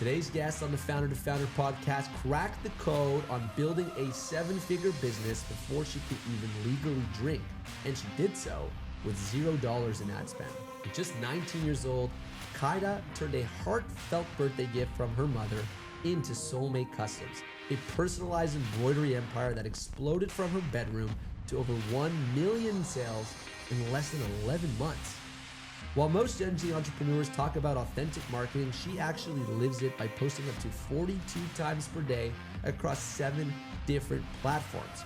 Today's guest on the Founder to Founder podcast cracked the code on building a 7-figure business before she could even legally drink. And she did so with $0 in ad spend. At just 19 years old, Keida turned a heartfelt birthday gift from her mother into Soulmate Customs, a personalized embroidery empire that exploded from her bedroom to over 1 million sales in less than 11 months. While most Gen Z entrepreneurs talk about authentic marketing, she actually lives it by posting up to 42 times per day across 7 different platforms.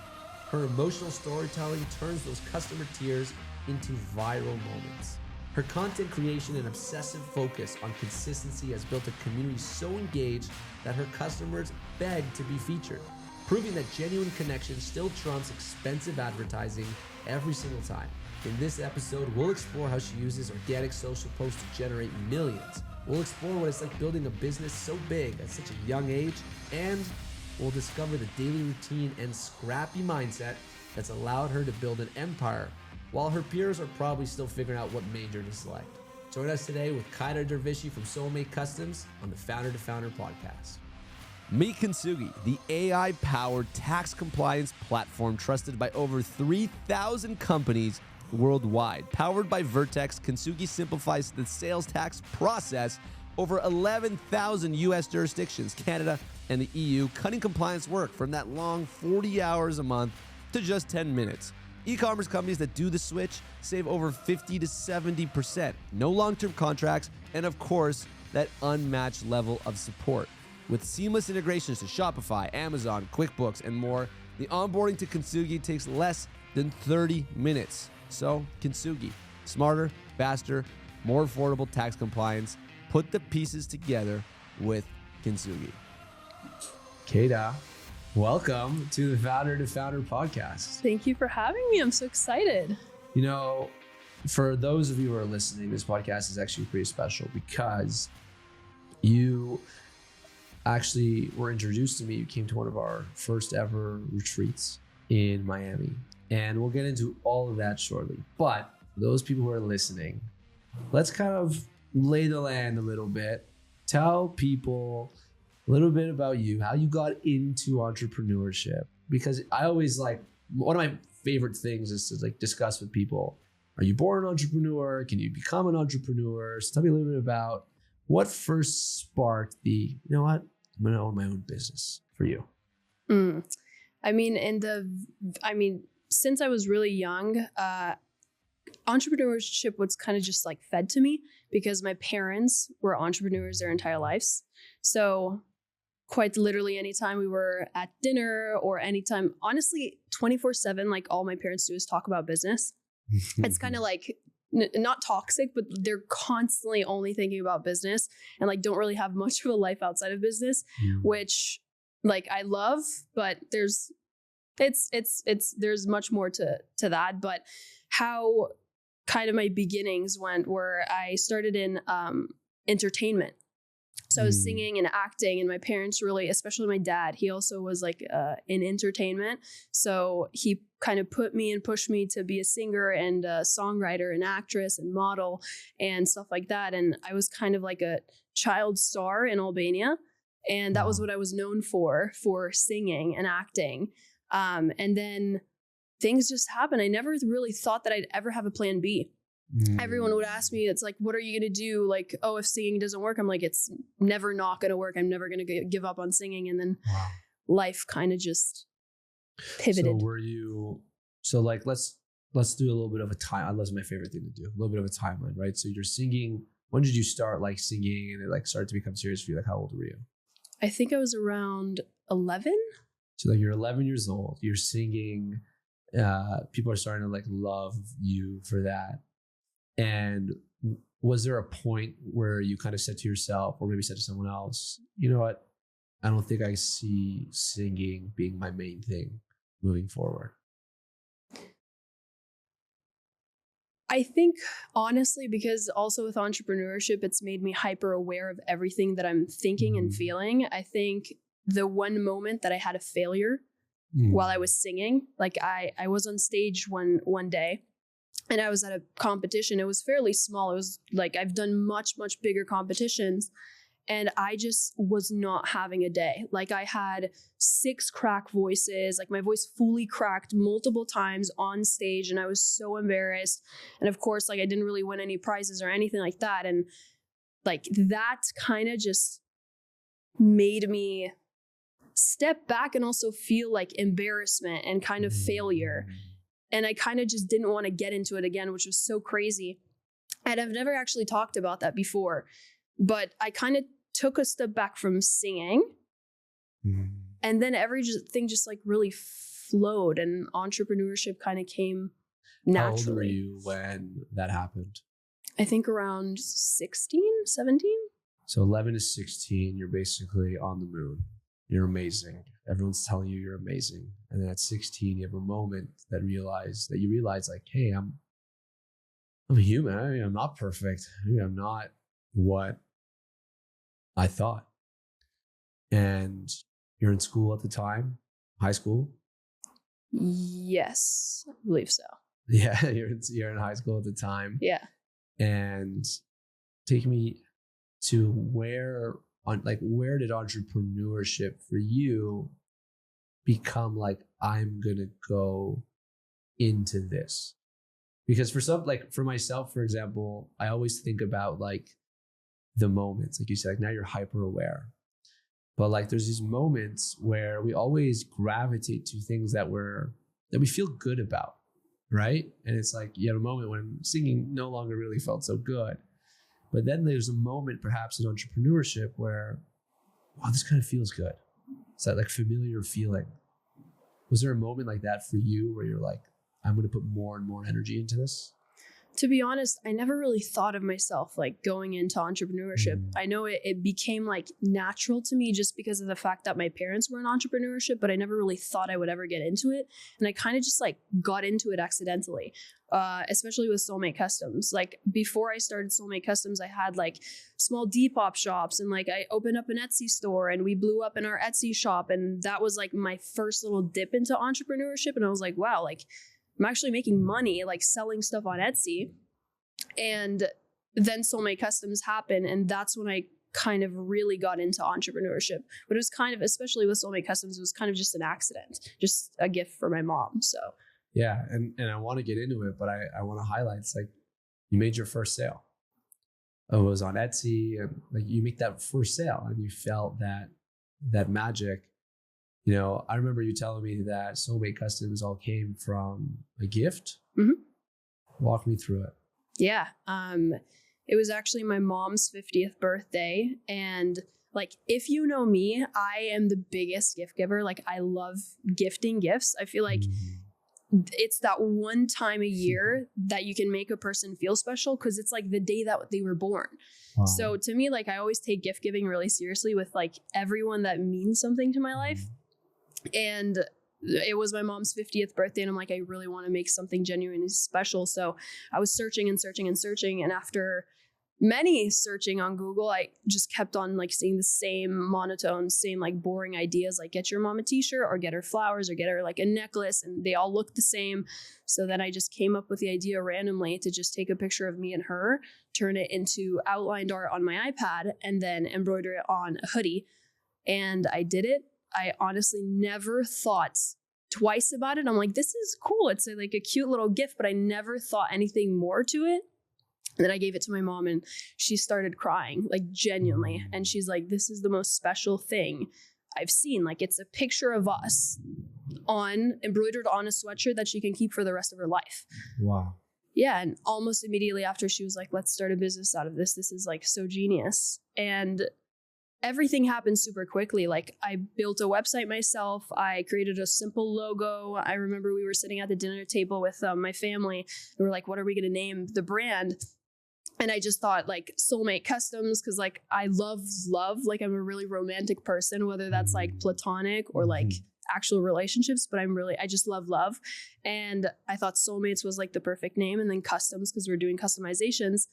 Her emotional storytelling turns those customer tears into viral moments. Her content creation and obsessive focus on consistency has built a community so engaged that her customers beg to be featured, proving that genuine connection still trumps expensive advertising every single time. In this episode, we'll explore how she uses organic social posts to generate millions. We'll explore what it's like building a business so big at such a young age, and we'll discover the daily routine and scrappy mindset that's allowed her to build an empire, while her peers are probably still figuring out what major to select. Join us today with Keida Dervishi from Soulmate Customs on the Founder to Founder podcast. Meet Kintsugi, the AI-powered tax compliance platform trusted by over 3,000 companies worldwide. Powered by Vertex, Kintsugi simplifies the sales tax process over 11,000 US jurisdictions, Canada and the EU, cutting compliance work from that long 40 hours a month to just 10 minutes. E-commerce companies that do the switch save over 50 to 70%. No long-term contracts, and of course, that unmatched level of support. With seamless integrations to Shopify, Amazon, QuickBooks, and more, the onboarding to Kintsugi takes less than 30 minutes. So, Kintsugi, smarter, faster, more affordable tax compliance. Put the pieces together with Kintsugi. Keida, welcome to the Founder to Founder podcast. Thank you for having me. I'm so excited. You know, for those of you who are listening, this podcast is actually pretty special because you actually were introduced to me. You came to one of our first ever retreats in Miami. And we'll get into all of that shortly. But for those people who are listening, let's kind of lay the land a little bit. Tell people a little bit about you, how you got into entrepreneurship. Because I always one of my favorite things is to discuss with people, are you born an entrepreneur? Can you become an entrepreneur? So tell me a little bit about what first sparked you know what, I'm gonna own my own business for you. Since I was really young, entrepreneurship was kind of just fed to me because my parents were entrepreneurs their entire lives. So quite literally anytime we were at dinner or anytime, honestly, 24/7, all my parents do is talk about business. It's kind of not toxic, but they're constantly only thinking about business and don't really have much of a life outside of business, which I love, but there's much more to that. But how kind of my beginnings went were I started in entertainment. So I was singing and acting, and my parents really, especially my dad, he also was in entertainment. So he kind of put me and pushed me to be a singer and a songwriter and actress and model and stuff like that. And I was kind of like a child star in Albania. And that was what I was known for singing and acting. And then things just happened. I never really thought that I'd ever have a plan B. Everyone would ask me, it's what are you going to do? If singing doesn't work, I'm it's never not going to work. I'm never going to give up on singing. And then life kind of just pivoted. Let's do a little bit of a time. That's my favorite thing to do. A little bit of a timeline, right? So you're singing. When did you start singing and it started to become serious for you? How old were you? I think I was around 11. So you're 11 years old, you're singing, people are starting to love you for that. And was there a point where you kind of said to yourself, or maybe said to someone else, you know what, I don't think I see singing being my main thing moving forward? I think honestly, because also with entrepreneurship, it's made me hyper aware of everything that I'm thinking and feeling. I think the one moment that I had a failure while I was singing, I was on stage one day and I was at a competition. It was fairly small. It was I've done much, much bigger competitions. And I just was not having a day. Like I had 6 crack voices, like my voice fully cracked multiple times on stage. And I was so embarrassed. And of course, like I didn't really win any prizes or anything like that. And like that kind of just made me step back and also feel like embarrassment and kind of failure. And I kind of just didn't want to get into it again, which was so crazy. And I've never actually talked about that before, but I kind of took a step back from singing, and then everything just like really flowed, and entrepreneurship kind of came naturally. How old were you when that happened? I think around 16, 17. So 11 to 16, you're basically on the moon. You're amazing. Everyone's telling you you're amazing. And then at 16, you have a moment that you realize like, hey, I'm a human. I'm not perfect. I'm not what I thought. And you're in school at the time, high school? Yes, I believe so. Yeah, you're in high school at the time. Yeah. And take me to where did entrepreneurship for you become like, I'm going to go into this? Because for myself, for example, I always think about like the moments, like you said, like now you're hyper aware, but like there's these moments where we always gravitate to things that we feel good about, right? And it's like you had a moment when singing no longer really felt so good, but then there's a moment perhaps in entrepreneurship where, wow, this kind of feels good. It's that like familiar feeling. Was there a moment like that for you where you're like, I'm going to put more and more energy into this? To be honest, I never really thought of myself like going into entrepreneurship. I know it became like natural to me just because of the fact that my parents were in entrepreneurship, but I never really thought I would ever get into it. And I kind of just like got into it accidentally, especially with Soulmate Customs. Like before I started Soulmate Customs, I had like small Depop shops, and like I opened up an Etsy store, and we blew up in our Etsy shop. And that was like my first little dip into entrepreneurship. And I was like, wow, like I'm actually making money like selling stuff on Etsy. And then Soulmate Customs happened, and that's when I kind of really got into entrepreneurship. But it was kind of, especially with Soulmate Customs, it was kind of just an accident, just a gift for my mom. So yeah, and I want to get into it, but I want to highlight, it's like you made your first sale. It was on Etsy, and like you make that first sale and you felt that magic. You know, I remember you telling me that Soulmate Customs all came from a gift. Walk me through it. Yeah. It was actually my mom's 50th birthday. And like, if you know me, I am the biggest gift giver. Like I love gifting gifts. I feel like it's that one time a year that you can make a person feel special, because it's like the day that they were born. Wow. So to me, like I always take gift giving really seriously with like everyone that means something to my life. And it was my mom's 50th birthday, and I'm like, I really want to make something genuinely special. So I was searching and searching and searching. And after many searching on Google, I just kept on like seeing the same monotone, same like boring ideas, like get your mom a t-shirt or get her flowers or get her like a necklace. And they all looked the same. So then I just came up with the idea randomly to just take a picture of me and her, turn it into outlined art on my iPad, and then embroider it on a hoodie. And I did it. I honestly never thought twice about it. I'm like, this is cool. It's like a cute little gift, but I never thought anything more to it. And then I gave it to my mom, and she started crying, like genuinely. And she's like, this is the most special thing I've seen. Like it's a picture of us embroidered on a sweatshirt that she can keep for the rest of her life. Wow. Yeah. And almost immediately after, she was like, let's start a business out of this. This is like so genius. And everything happened super quickly. Like I built a website myself. I created a simple logo. I remember we were sitting at the dinner table with my family. And we're like, what are we going to name the brand? And I just thought like Soulmate Customs, because like I love. Like I'm a really romantic person, whether that's like platonic or like actual relationships, but I just love. And I thought Soulmates was like the perfect name, and then Customs because we're doing customizations.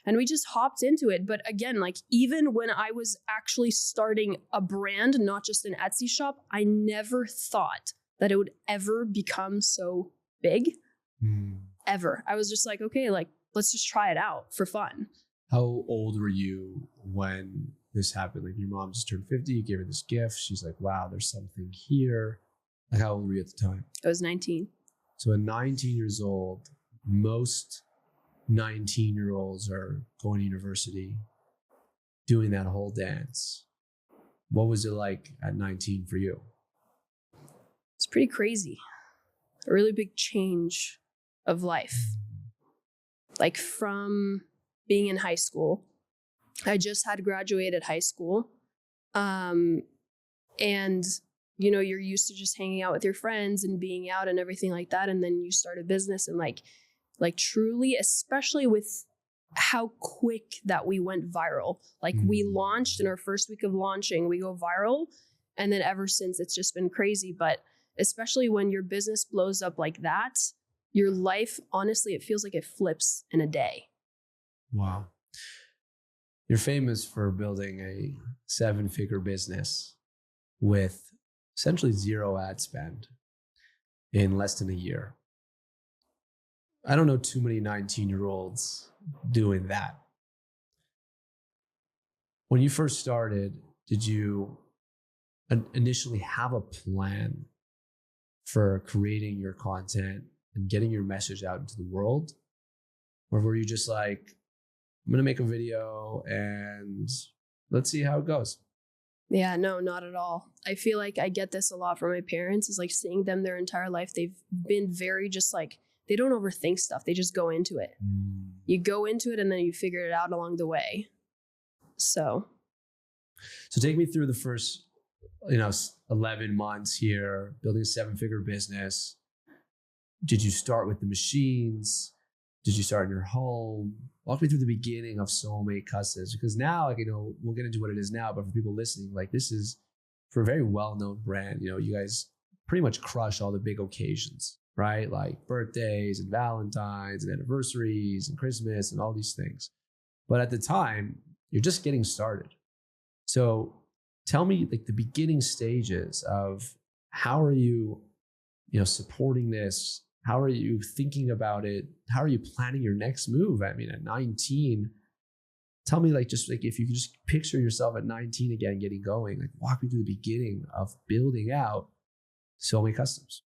And we just hopped into it. But again, like even when I was actually starting a brand, not just an Etsy shop, I never thought that it would ever become so big. Ever. I was just like, okay, like let's just try it out for fun. How old were you when this happened? Like your mom just turned 50, you gave her this gift. She's like, wow, there's something here. Like how old were you at the time? I was 19. So at 19 years old, most 19-year-olds are going to university, doing that whole dance. What was it like at 19 for you? It's pretty crazy. A really big change of life. Like from being in high school, I just had graduated high school. And, you know, you're used to just hanging out with your friends and being out and everything like that. And then you start a business and like truly, especially with how quick that we went viral. Like we launched in our first week of launching, we go viral. And then ever since it's just been crazy. But especially when your business blows up like that, your life, honestly, it feels like it flips in a day. Wow. You're famous for building a 7-figure business with essentially zero ad spend in less than a year. I don't know too many 19-year-olds doing that. When you first started, did you initially have a plan for creating your content and getting your message out into the world? Or were you just like, I'm going to make a video and let's see how it goes? Yeah, no, not at all. I feel like I get this a lot from my parents, is like seeing them their entire life. They've been very just like, they don't overthink stuff. They just go into it. You go into it and then you figure it out along the way. So take me through the first, 11 months here, building a 7-figure business. Did you start with the machines? Did you start in your home? Walk me through the beginning of Soulmate Customs, because now, we'll get into what it is now, but for people listening, like this is for a very well-known brand. You guys pretty much crush all the big occasions, right? Like birthdays and Valentine's and anniversaries and Christmas and all these things. But at the time, you're just getting started. So tell me like the beginning stages of how are you, supporting this? How are you thinking about it? How are you planning your next move? I mean, at 19, tell me just if you could just picture yourself at 19 again, getting going, like walk me through the beginning of building out Soulmate Customs.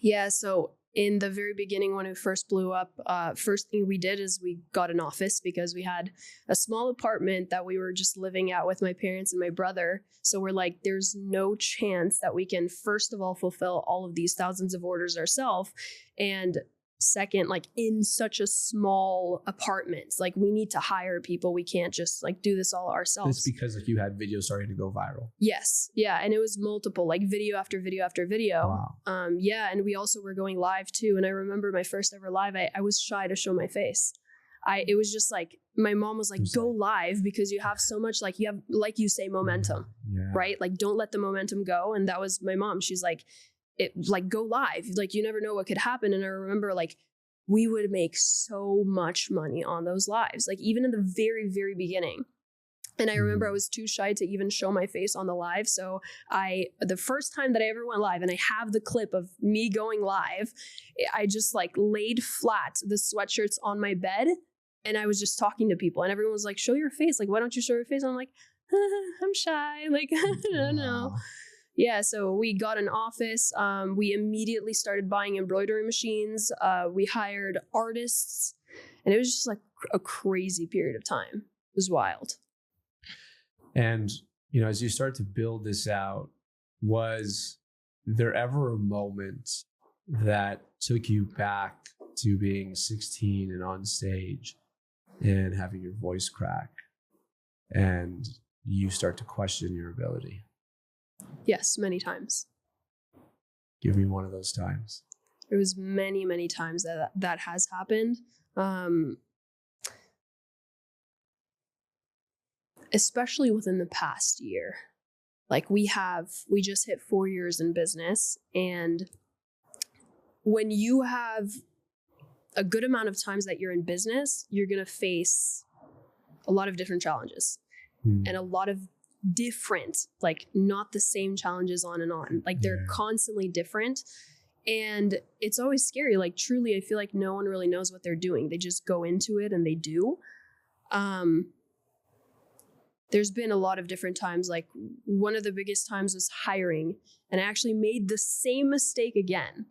yeah, so in the very beginning, when it first blew up, first thing we did is we got an office because we had a small apartment that we were just living at with my parents and my brother. So we're like, there's no chance that we can, first of all, fulfill all of these thousands of orders ourselves. And second, like in such a small apartment, like we need to hire people. We can't just like do this all ourselves. It's because you had videos starting to go viral. Yes. Yeah. And it was multiple, like video after video after video. Wow. Yeah. And we also were going live too. And I remember my first ever live, I was shy to show my face. It was just like, my mom was like, go live because you have so much, like you have, like you say, momentum, right? Like don't let the momentum go. And that was my mom. She's like, go live. Like you never know what could happen. And I remember like we would make so much money on those lives, like even in the very, very beginning. And I remember I was too shy to even show my face on the live. So the first time that I ever went live, and I have the clip of me going live, I just like laid flat the sweatshirts on my bed and I was just talking to people and everyone was like, show your face. Like, why don't you show your face? And I'm like, I'm shy. Like, I don't know. Yeah, so we got an office. We immediately started buying embroidery machines. We hired artists, and it was just like a crazy period of time. It was wild. And, as you start to build this out, was there ever a moment that took you back to being 16 and on stage and having your voice crack and you start to question your ability? Yes, many times. Give me one of those times. There was many, many times that has happened. Especially within the past year. Like we just hit 4 years in business. And when you have a good amount of times that you're in business, you're going to face a lot of different challenges and a lot of different, like not the same challenges on and on. Like they're constantly different. And it's always scary. Like truly, I feel like no one really knows what they're doing. They just go into it and they do. there's been a lot of different times. Like one of the biggest times was hiring, and I actually made the same mistake again,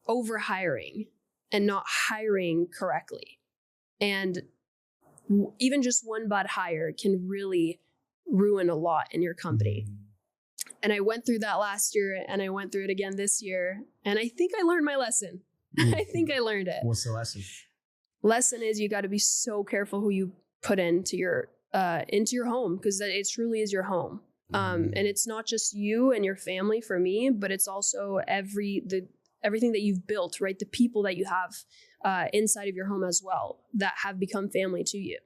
over hiring and not hiring correctly. And even just one bad hire can really ruin a lot in your company. And I went through that last year, and I went through it again this year. And I think I learned my lesson. I think I learned it. What's the lesson? Lesson is you got to be so careful who you put into your home, because it truly is your home. And it's not just you and your family for me, but it's also everything that you've built, right? The people that you have inside of your home as well that have become family to you.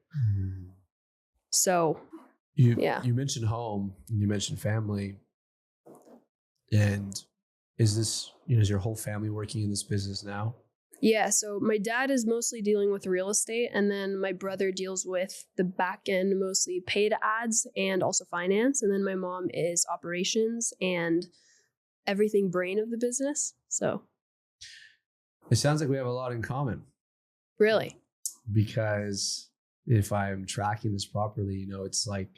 So you mentioned home, and you mentioned family, and is your whole family working in this business now? Yeah, so my dad is mostly dealing with real estate, and then my brother deals with the back end, mostly paid ads and also finance. And then my mom is operations and everything brain of the business. So it sounds like we have a lot in common. Really? Because if I'm tracking this properly, it's like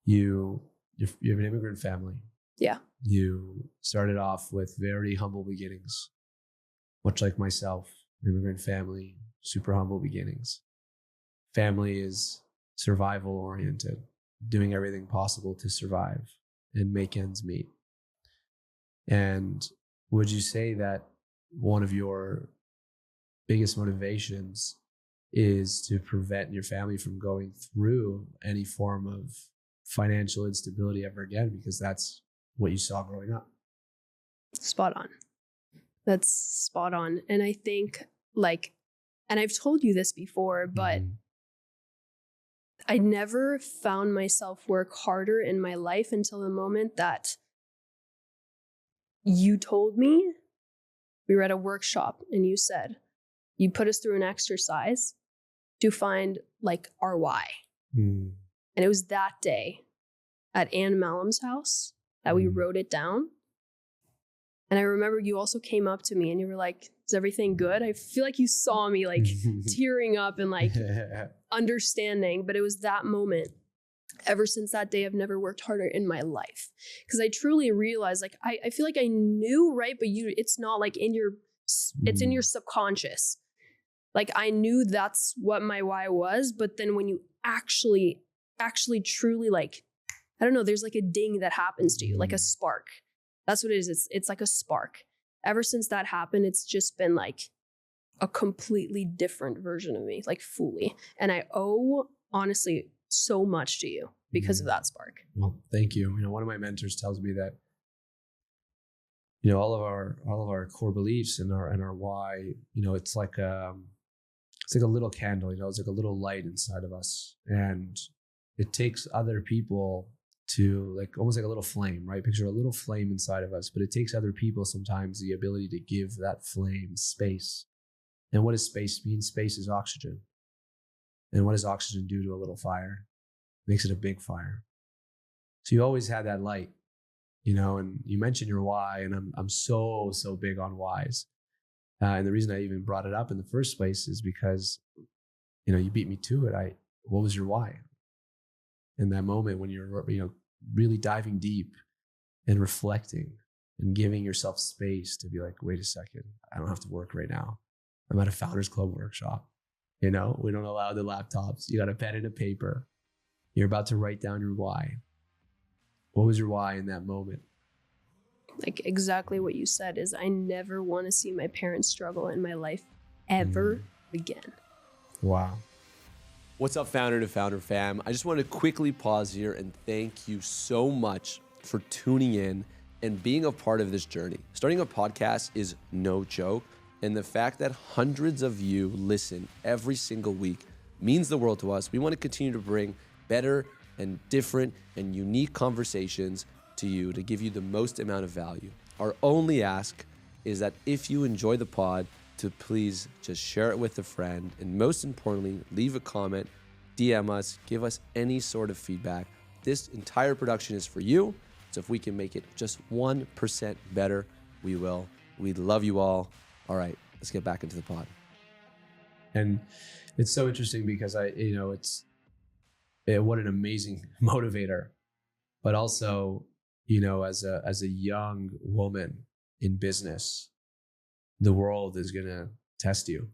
you have an immigrant family. Yeah. You started off with very humble beginnings. Much like myself, immigrant family, super humble beginnings. Family is survival oriented, doing everything possible to survive and make ends meet. And would you say that one of your biggest motivations is to prevent your family from going through any form of financial instability ever again, because that's what you saw growing up? Spot on. That's spot on. And I think and I've told you this before, but I never found myself work harder in my life until the moment that you told me. We were at a workshop and you said, you put us through an exercise to find our why. And it was that day at Anne Malum's house that we wrote it down. And I remember you also came up to me and you were like, is everything good? I feel like you saw me tearing up and understanding, but it was that moment. Ever since that day, I've never worked harder in my life, because I truly realized I feel like I knew, right? But it's not it's in your subconscious. I knew that's what my why was, but then when you actually truly I don't know, there's a ding that happens to you, like a spark. That's what it is. It's like a spark. Ever since that happened, it's just been a completely different version of me, fully. And I owe, honestly, so much to you because of that spark. Well, thank you. One of my mentors tells me that, all of our core beliefs and our why, it's like a little candle, it's like a little light inside of us. And it takes other people to almost like a little flame, right? Picture a little flame inside of us, but it takes other people sometimes the ability to give that flame space. And what does space mean? Space is oxygen. And what does oxygen do to a little fire? Makes it a big fire. So you always had that light, and you mentioned your why, and I'm so big on whys. And the reason I even brought it up in the first place is because, you beat me to it. What was your why? In that moment when you're, really diving deep and reflecting and giving yourself space to be like, wait a second, I don't have to work right now. I'm at a Founders Club workshop. We don't allow the laptops. You got a pen and a paper. You're about to write down your why. What was your why in that moment? Exactly what you said is I never want to see my parents struggle in my life ever again. Wow. What's up, Founder to Founder fam? I just want to quickly pause here and thank you so much for tuning in and being a part of this journey. Starting a podcast is no joke, and the fact that hundreds of you listen every single week means the world to us. We want to continue to bring better and different and unique conversations to you to give you the most amount of value. Our only ask is that if you enjoy the pod, to please just share it with a friend, and most importantly, leave a comment, DM us, give us any sort of feedback. This entire production is for you, so if we can make it just 1% better, we will. We love you all. All right, let's get back into the pod. And it's so interesting because what an amazing motivator. But also, you know, as a young woman in business, the world is going to test you,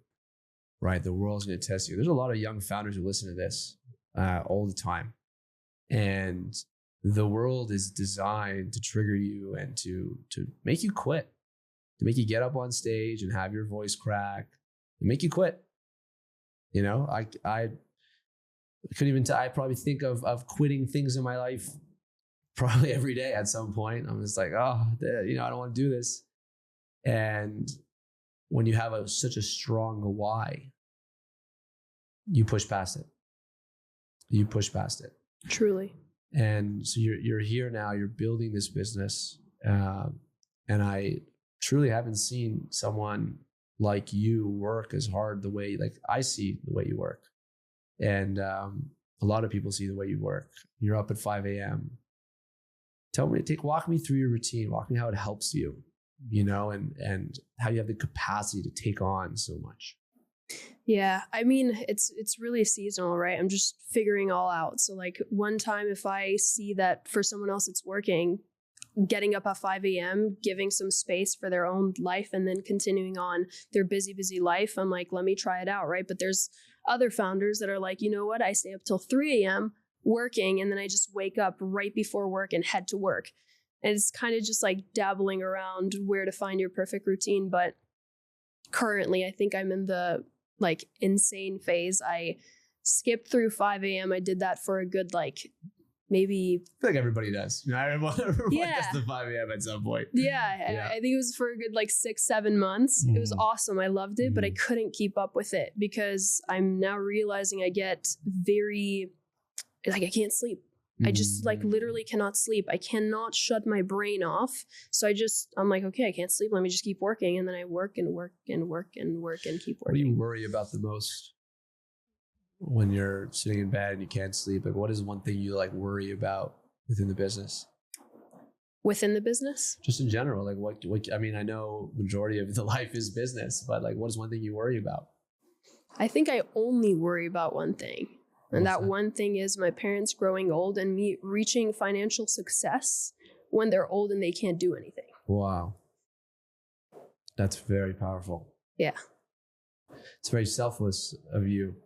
right? The world's going to test you. There's a lot of young founders who listen to this all the time. And the world is designed to trigger you and to make you quit, to make you get up on stage and have your voice crack and make you quit. You know, I couldn't even I probably think of quitting things in my life probably every day at some point. I'm just like, oh, you know, I don't want to do this. And when you have such a strong why, you push past it. You push past it. Truly. And so you're here now, you're building this business. And I truly haven't seen someone like you work as hard the way, like I see the way you work. And a lot of people see the way you work. You're up at 5 a.m. Walk me through your routine. Walk me how it helps you, you know, and how you have the capacity to take on so much. Yeah, I mean, it's really seasonal, right? I'm just figuring all out. So like one time if I see that for someone else it's working, getting up at 5 a.m., giving some space for their own life and then continuing on their busy life, I'm like, let me try it out, right? But there's other founders that are like, you know what? I stay up till 3 a.m. working and then I just wake up right before work and head to work. And it's kind of just like dabbling around where to find your perfect routine. But currently, I think I'm in the like insane phase. I skipped through 5 a.m. I did that for a good maybe. I feel like everybody does. You know, everyone yeah. gets to 5 a.m. at some point. Yeah, I think it was for a good 6-7 months. It was awesome. I loved it, but I couldn't keep up with it because I'm now realizing I get very, I can't sleep. I just literally cannot sleep. I cannot shut my brain off. So I'm like, okay, I can't sleep. Let me just keep working. And then I work and work and work and work and keep working. What do you worry about the most when you're sitting in bed and you can't sleep? Like, what is one thing you worry about within the business? Within the business? Just in general, what I mean, I know majority of the life is business, but what is one thing you worry about? I think I only worry about one thing. And that one thing is my parents growing old and me reaching financial success when they're old and they can't do anything. Wow. That's very powerful. Yeah. It's very selfless of you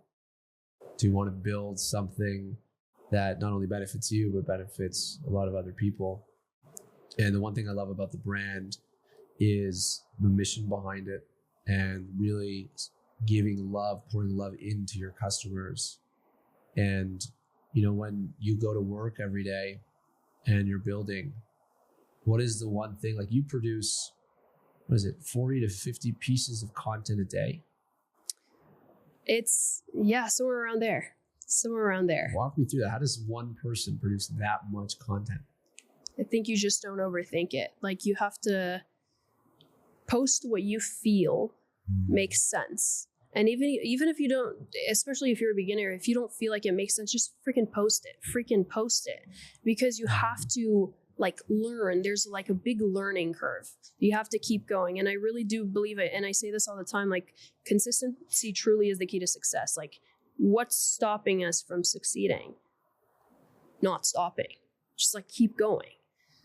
to want to build something that not only benefits you, but benefits a lot of other people. And the one thing I love about the brand is the mission behind it and really giving love, pouring love into your customers. And, you know, when you go to work every day and you're building, what is the one thing, you produce, 40 to 50 pieces of content a day? It's, somewhere around there. Walk me through that. How does one person produce that much content? I think you just don't overthink it. You have to post what you feel makes sense. And even if you don't, especially if you're a beginner, if you don't feel like it makes sense, just freaking post it. Because you have to learn. There's a big learning curve. You have to keep going. And I really do believe it. And I say this all the time, consistency truly is the key to success. What's stopping us from succeeding? Not stopping. Just keep going.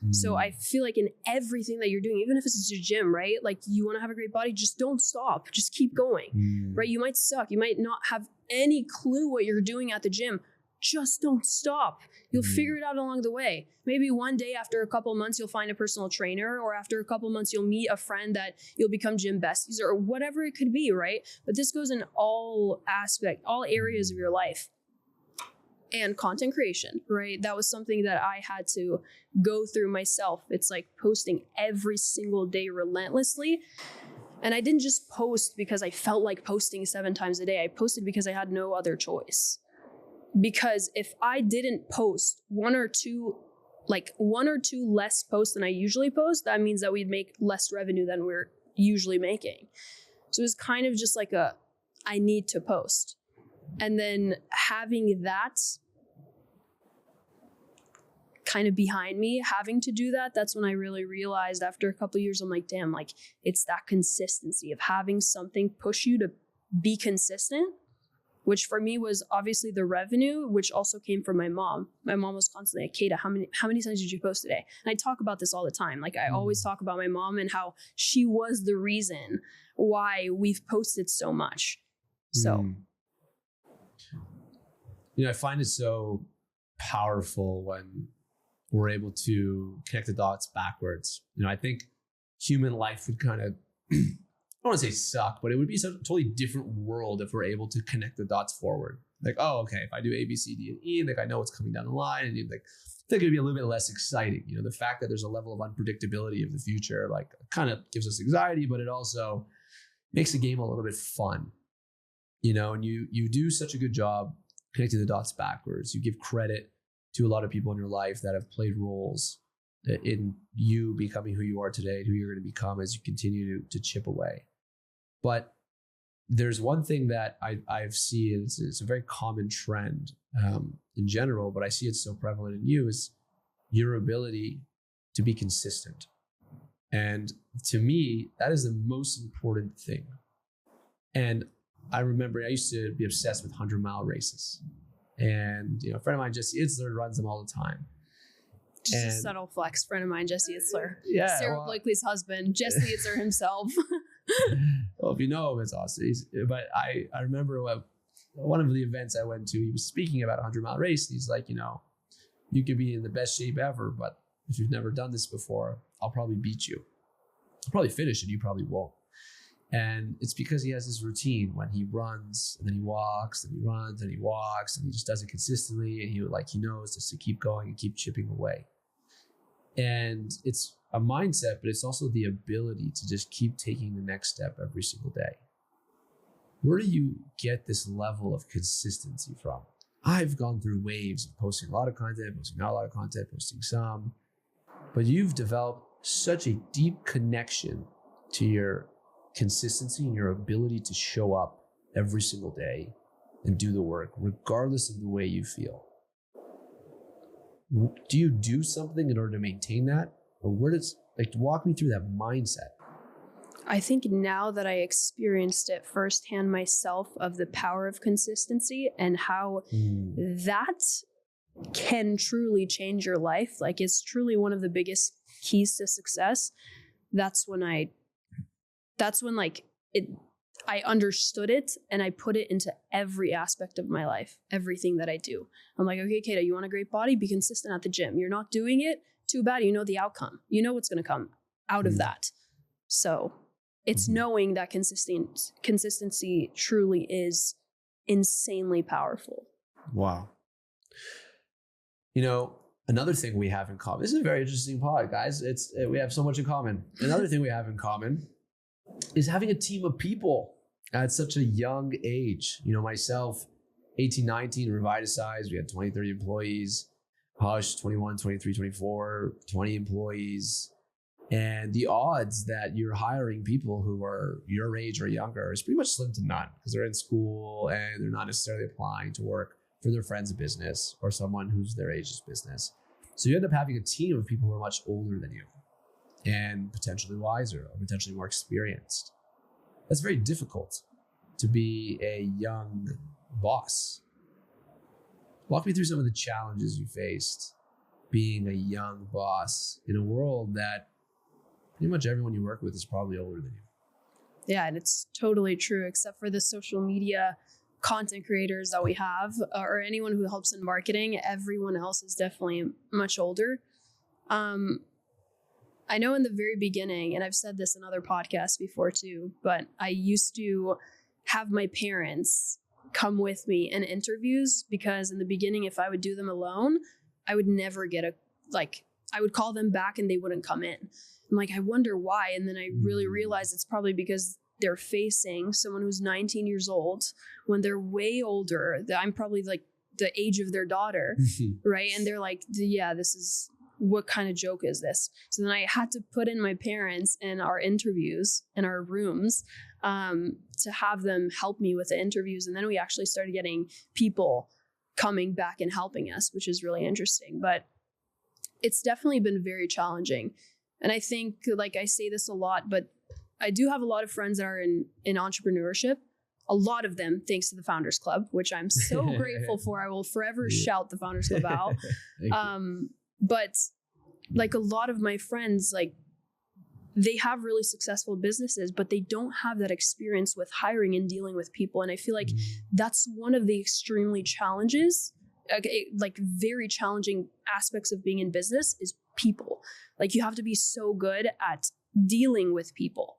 So I feel in everything that you're doing, even if it's a gym, right? You want to have a great body, just don't stop. Just keep going, right? You might suck. You might not have any clue what you're doing at the gym. Just don't stop. You'll figure it out along the way. Maybe one day after a couple months, you'll find a personal trainer, or after a couple months, you'll meet a friend that you'll become gym besties, or whatever it could be, right? But this goes in all areas of your life. And content creation, right? That was something that I had to go through myself. It's posting every single day relentlessly. And I didn't just post because I felt like posting 7 times a day. I posted because I had no other choice. Because if I didn't post one or two less posts than I usually post, that means that we'd make less revenue than we're usually making. So it was kind of just I need to post. And then having that kind of behind me, having to do that, that's when I really realized after a couple of years, I'm like, damn, it's that consistency of having something push you to be consistent. which for me was obviously the revenue, which also came from my mom. My mom was constantly like, Keida, how many times did you post today? And I talk about this all the time. Like I always talk about my mom and how she was the reason why we've posted so much. So, I find it so powerful when we're able to connect the dots backwards. I think human life would kind of, I don't want to say suck, but it would be such a totally different world if we're able to connect the dots forward. Like, oh, okay, if I do A, B, C, D, and E, like I know what's coming down the line, and like I think it'd be a little bit less exciting. The fact that there's a level of unpredictability of the future, like kind of gives us anxiety, but it also makes the game a little bit fun. And you do such a good job connecting the dots backwards. You give credit to a lot of people in your life that have played roles in you becoming who you are today and who you're going to become as you continue to chip away. But there's one thing that I've seen, it's a very common trend in general, but I see it so prevalent in you, is your ability to be consistent. And to me, that is the most important thing. And I remember I used to be obsessed with 100-mile races. And a friend of mine, Jesse Itzler, runs them all the time. Just a subtle flex. Friend of mine, Jesse Itzler. Yeah, Sarah Blakely's husband, Jesse Itzler himself. Well, if you know him, it's awesome. But I remember one of the events I went to, he was speaking about a 100-mile race. And he's like, you could be in the best shape ever, but if you've never done this before, I'll probably beat you. I'll probably finish it. You probably won't. And it's because he has this routine when he runs and then he walks and he runs and he walks and he just does it consistently. And he knows just to keep going and keep chipping away. And it's a mindset, but it's also the ability to just keep taking the next step every single day. Where do you get this level of consistency from? I've gone through waves of posting a lot of content, posting not a lot of content, posting some, but you've developed such a deep connection to your consistency and your ability to show up every single day and do the work, regardless of the way you feel. Do you do something in order to maintain that? Or walk me through that mindset? I think now that I experienced it firsthand myself of the power of consistency and how that can truly change your life, like it's truly one of the biggest keys to success. That's when I understood it and I put it into every aspect of my life, everything that I do. I'm like, okay, Keida, you want a great body? Be consistent at the gym. You're not doing it? Too bad. You know the outcome. You know what's going to come out of that. So it's knowing that consistency truly is insanely powerful. Wow. Another thing we have in common, this is a very interesting pod, guys. We have so much in common. Another thing we have in common is having a team of people at such a young age. Myself, 18, 19, Reviticize, we had 20, 30 employees. Hush, 21, 23, 24, 20 employees. And the odds that you're hiring people who are your age or younger is pretty much slim to none because they're in school and they're not necessarily applying to work for their friend's business or someone who's their age's business. So you end up having a team of people who are much older than you and potentially wiser or potentially more experienced. That's very difficult to be a young boss. Walk me through some of the challenges you faced being a young boss in a world that pretty much everyone you work with is probably older than you. Yeah, and it's totally true, except for the social media content creators that we have or anyone who helps in marketing. Everyone else is definitely much older. I know in the very beginning, and I've said this in other podcasts before too, but I used to have my parents come with me in interviews because in the beginning, if I would do them alone, I would never get I would call them back and they wouldn't come in. I'm like, I wonder why. And then I really realized it's probably because they're facing someone who's 19 years old when they're way older. I'm probably like the age of their daughter, right? And they're like, yeah, this is, what kind of joke is this? So then I had to put in my parents in our interviews in our rooms to have them help me with the interviews. And then we actually started getting people coming back and helping us, which is really interesting. But it's definitely been very challenging. And I think, like I say this a lot, but I do have a lot of friends that are in entrepreneurship. a lot of them thanks to the Founders Club, which I'm so grateful for. I will forever shout the Founders Club out. But like a lot of my friends, like they have really successful businesses, but they don't have that experience with hiring and dealing with people. And I feel like that's one of the extremely like very challenging aspects of being in business is people. Like you have to be so good at dealing with people.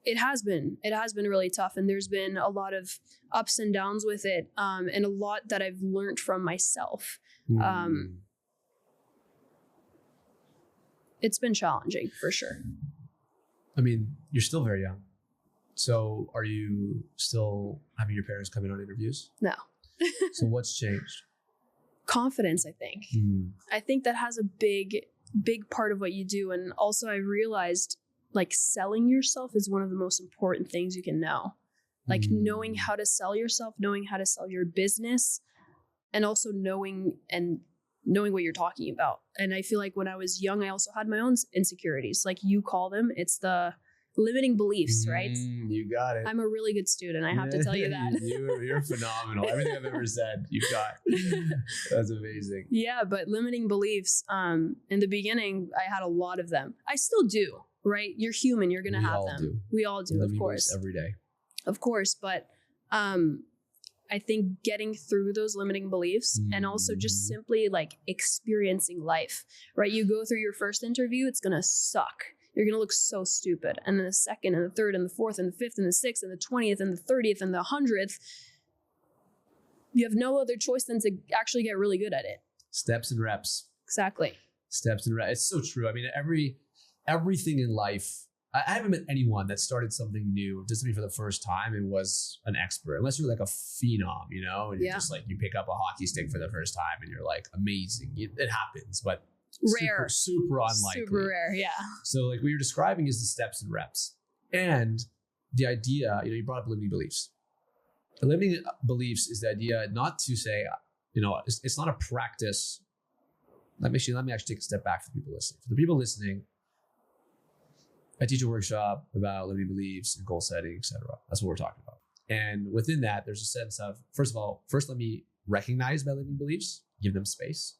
It has been really tough, and there's been a lot of ups and downs with it, and a lot that I've learned from myself. It's been challenging for sure. I mean, you're still very young. So are you still having your parents come in on interviews? No. So what's changed? Confidence, I think. I think that has a big part of what you do. And also I realized like selling yourself is one of the most important things you can know. Like knowing how to sell yourself, knowing how to sell your business, and also knowing what you're talking about. And I feel like when I was young, I also had my own insecurities. Like you call them, it's the limiting beliefs, right? You got it. I'm a really good student. I have to tell you that. You're phenomenal. Everything I've ever said, you've got. That's amazing. Yeah, but limiting beliefs, in the beginning, I had a lot of them. I still do, right? You're human. You're going to have them. We all do, of course. Every day. Of course. But I think getting through those limiting beliefs and also just simply like experiencing life, right? You go through your first interview, it's going to suck. You're going to look so stupid. And then the second and the third and the fourth and the fifth and the sixth and the 20th and the 30th and the 100th, you have no other choice than to actually get really good at it. Steps and reps. Exactly. Steps and reps. It's so true. I mean, everything in life, I haven't met anyone that started something new, did something for the first time and was an expert, unless you're like a phenom, you know, and you're just like, you pick up a hockey stick for the first time and you're like amazing. It happens, but rare, super unlikely. Super rare. Yeah. So like what you're describing is the steps and reps, and the idea, you brought up limiting beliefs. The limiting beliefs is the idea not to say, it's not a practice. Let me actually take a step back for the people listening. For the people listening, I teach a workshop about limiting beliefs and goal setting, etc. That's what we're talking about. And within that, there's a sense of, first let me recognize my limiting beliefs, give them space.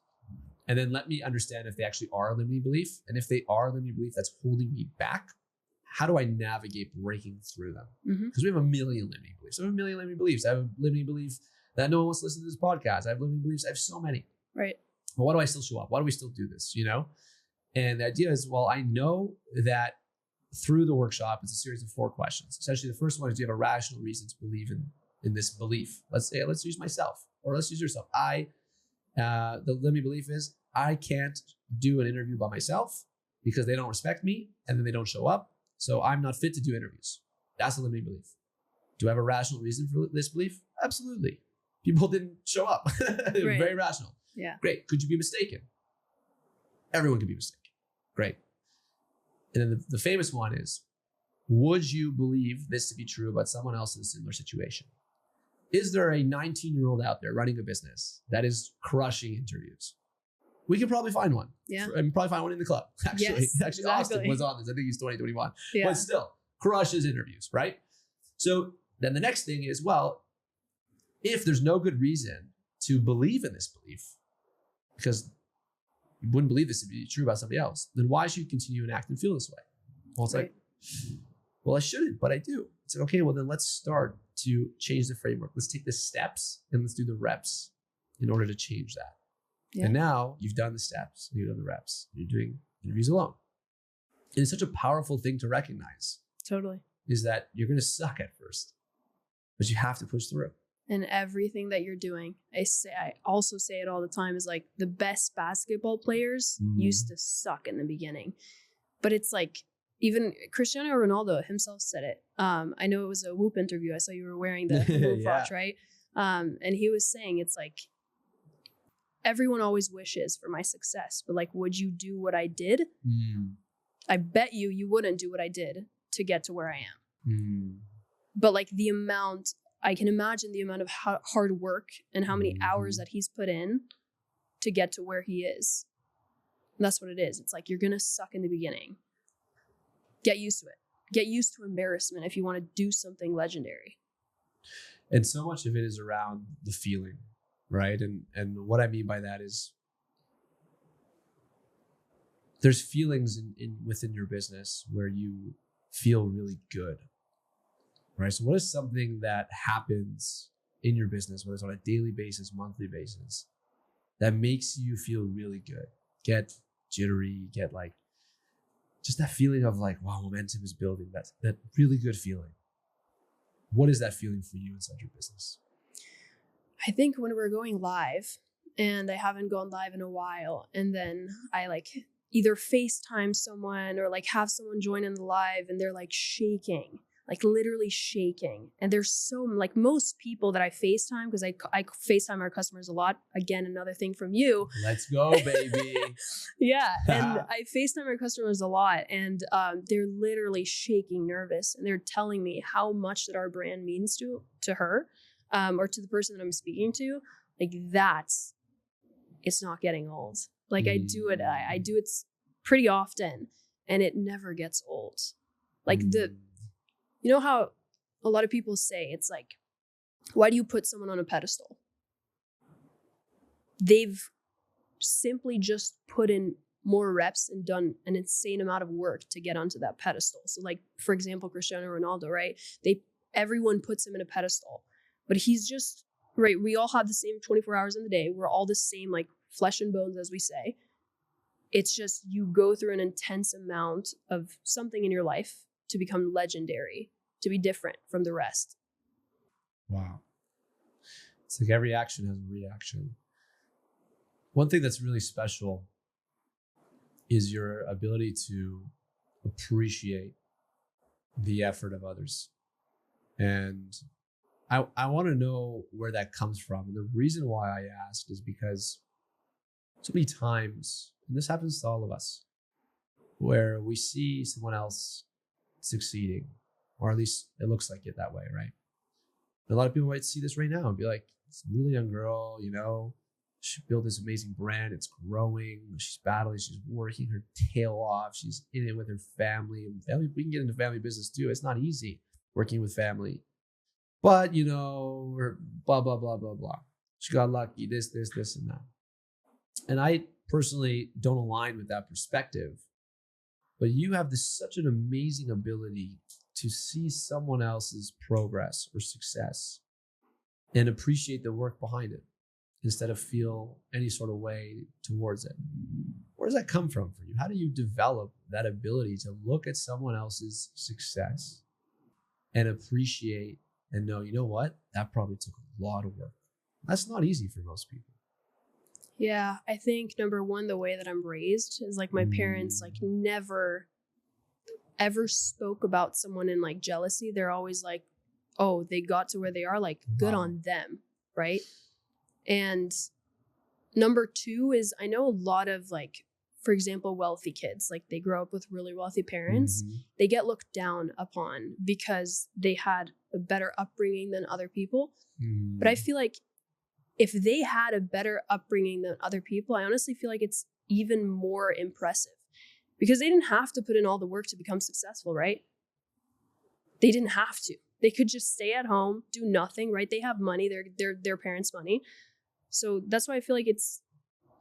And then let me understand if they actually are a limiting belief. And if they are a limiting belief that's holding me back, how do I navigate breaking through them? Because we have a million limiting beliefs. I have a million limiting beliefs. I have a limiting belief that no one wants to listen to this podcast. I have limiting beliefs. I have so many. Right. But why do I still show up? Why do we still do this? And the idea is, well, I know that through the workshop, it's a series of 4 questions. Essentially, the first one is, do you have a rational reason to believe in this belief? Let's use myself, or let's use yourself. The limiting belief is, I can't do an interview by myself because they don't respect me and then they don't show up. So I'm not fit to do interviews. That's a limiting belief. Do I have a rational reason for this belief? Absolutely. People didn't show up. They were very rational. Yeah. Great. Could you be mistaken? Everyone can be mistaken. Great. And then the famous one is, would you believe this to be true about someone else in a similar situation? Is there a 19-year-old out there running a business that is crushing interviews? We can probably find one. Yeah. And probably find one in the club. Actually, yes, exactly. Austin was on this. I think he's 2021. Yeah. But still, crushes interviews, right? So then the next thing is, well, if there's no good reason to believe in this belief, because you wouldn't believe this to be true about somebody else, then why should you continue and act and feel this way? Well, it's like, well, I shouldn't, but I do. It's like, okay, well, then let's start to change the framework. Let's take the steps and let's do the reps in order to change that. Yeah. And now you've done the steps, you've done the reps, you're doing interviews alone. And it's such a powerful thing to recognize. Totally. Is that you're going to suck at first, but you have to push through. And everything that you're doing, I also say it all the time, is like the best basketball players used to suck in the beginning. But it's like, even Cristiano Ronaldo himself said it. I know it was a Whoop interview. I saw you were wearing the Whoop watch, right? And he was saying, it's like, everyone always wishes for my success, but like, would you do what I did? I bet you wouldn't do what I did to get to where I am. But like I can imagine the amount of hard work and how many hours that he's put in to get to where he is. And that's what it is. It's like, you're going to suck in the beginning. Get used to it. get used to embarrassment if you want to do something legendary. And so much of it is around the feeling, right? And what I mean by that is there's feelings in within your business where you feel really good, right? So what is something that happens in your business, whether it's on a daily basis, monthly basis, that makes you feel really good, get jittery, get like just that feeling of like, wow, momentum is building, that really good feeling? What is that feeling for you inside your business? I think when we're going live, and I haven't gone live in a while, and then I like either FaceTime someone or like have someone join in the live and they're like shaking, like literally shaking. And there's so like most people that I FaceTime, because I FaceTime our customers a lot. Again, another thing from you. Let's go, baby. Yeah. And I FaceTime our customers a lot, and they're literally shaking nervous, and they're telling me how much that our brand means to her, or to the person that I'm speaking to. Like it's not getting old. Like I do it pretty often, and it never gets old. Like you know how a lot of people say it's like, why do you put someone on a pedestal? They've simply just put in more reps and done an insane amount of work to get onto that pedestal. So like, for example, Cristiano Ronaldo, right? Everyone puts him in a pedestal, but he's just, right, we all have the same 24 hours in the day. We're all the same, like flesh and bones, as we say. It's just you go through an intense amount of something in your life to become legendary, to be different from the rest. Wow. It's like every action has a reaction. One thing that's really special is your ability to appreciate the effort of others. And I want to know where that comes from. And the reason why I ask is because so many times, and this happens to all of us, where we see someone else succeeding, or at least it looks like it that way, right? And a lot of people might see this right now and be like, it's a really young girl, she built this amazing brand, it's growing, she's battling, she's working her tail off, she's in it with her family. And family, we can get into family business too. It's not easy working with family. But, we're blah, blah, blah, blah, blah. She got lucky, this, and that. And I personally don't align with that perspective. But you have such an amazing ability to see someone else's progress or success and appreciate the work behind it instead of feel any sort of way towards it. Where does that come from for you? How do you develop that ability to look at someone else's success and appreciate and know, you know what? That probably took a lot of work. That's not easy for most people. Yeah, I think number one, the way that I'm raised is like my parents like never ever spoke about someone in like jealousy. They're always like, oh, they got to where they are, like good on them, right? And number two is I know a lot of like, for example, wealthy kids, like they grow up with really wealthy parents. They get looked down upon because they had a better upbringing than other people. But I feel like if they had a better upbringing than other people, I honestly feel like it's even more impressive because they didn't have to put in all the work to become successful, right? They didn't have to. They could just stay at home, do nothing, right? They have money, their parents' money. So that's why I feel like it's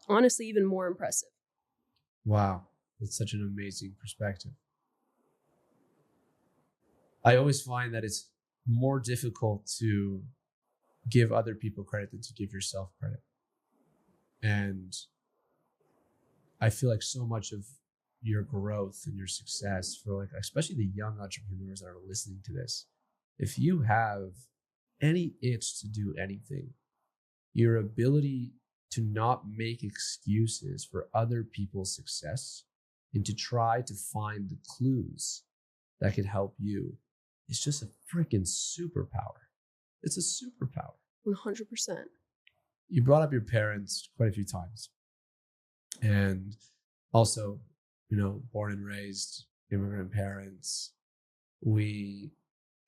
honestly even more impressive. Wow, that's such an amazing perspective. I always find that it's more difficult to give other people credit than to give yourself credit. And I feel like so much of your growth and your success for like, especially the young entrepreneurs that are listening to this, if you have any itch to do anything, your ability to not make excuses for other people's success and to try to find the clues that can help you is just a freaking superpower. It's a superpower. 100%. You brought up your parents quite a few times. And also, born and raised immigrant parents, we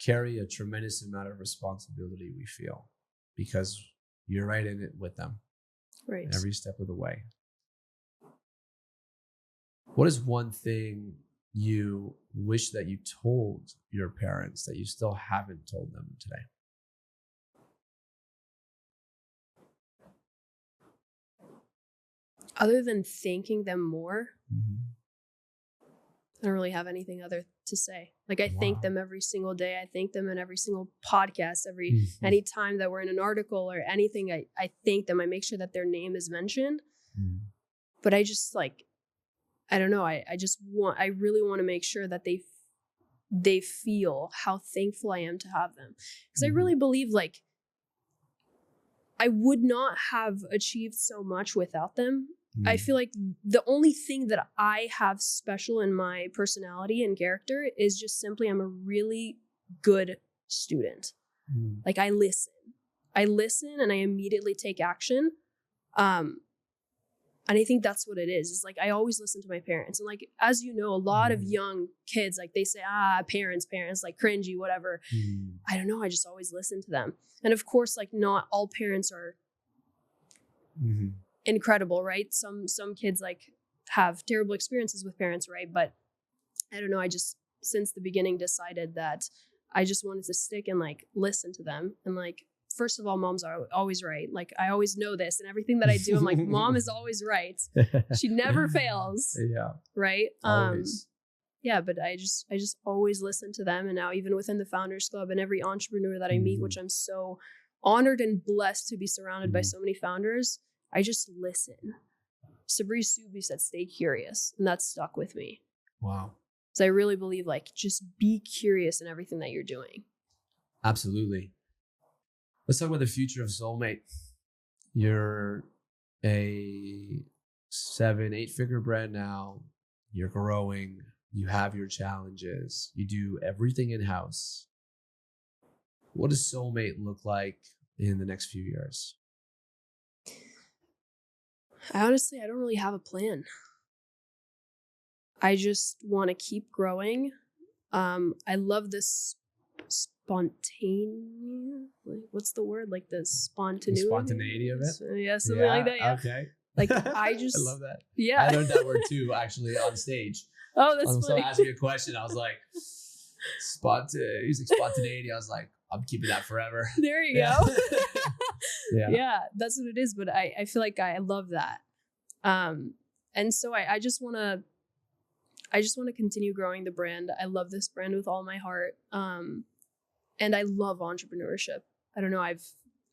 carry a tremendous amount of responsibility, we feel, because you're right in it with them. Right. Every step of the way. What is one thing you wish that you told your parents that you still haven't told them today? Other than thanking them more, Mm-hmm. I don't really have anything other to say. Like, I thank them every single day. I thank them in every single podcast, any time that we're in an article or anything, I thank them. I make sure that their name is mentioned. Mm-hmm. But I just like, I don't know. I really want to make sure that they feel how thankful I am to have them. Because I really believe like I would not have achieved so much without them. I feel like the only thing that I have special in my personality and character is just simply I'm a really good student. Like I listen and I immediately take action. And I think that's what it is. It's like I always listen to my parents. And like, as you know, a lot of young kids, like they say, parents, like cringy, whatever. I don't know. I just always listen to them. And of course, like not all parents are incredible, right? Some kids like have terrible experiences with parents, right? But I don't know. I just, since the beginning, decided that I just wanted to stick and like listen to them. And like, first of all, moms are always right. Like I always know this, and everything that I do, I'm like, mom is always right. She never fails. Yeah. Right. Always. Yeah, but I just always listen to them. And now even within the Founders Club and every entrepreneur that I meet, which I'm so honored and blessed to be surrounded by so many founders, I just listen. Sabri Subi said, stay curious. And that stuck with me. Wow. So I really believe like, just be curious in everything that you're doing. Absolutely. Let's talk about the future of Soulmate. You're a 7-8 figure brand now. You're growing. You have your challenges. You do everything in-house. What does Soulmate look like in the next few years? I don't really have a plan. I just want to keep growing. I love this spontaneous, like, what's the word? Like the spontaneity. The spontaneity of it? Yeah, something like that. Yeah. Okay. Like I just I love that. Yeah. I learned that word too, actually, on stage. Oh, that's funny. Someone asked me a question. I was like, using spontaneity. I was like, I'm keeping that forever. There you go. Yeah. Yeah, that's what it is. But I feel like I love that. And so I just want to continue growing the brand. I love this brand with all my heart. And I love entrepreneurship. I don't know. I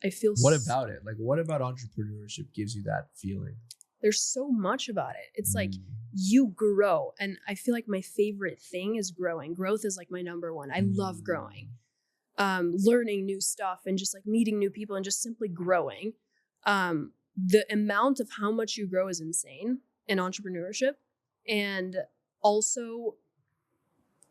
feel. What about it? Like, what about entrepreneurship gives you that feeling? There's so much about it. It's like you grow. And I feel like my favorite thing is growing. Growth is like my number one. I love growing. Learning new stuff and just like meeting new people and just simply growing. The amount of how much you grow is insane in entrepreneurship, and also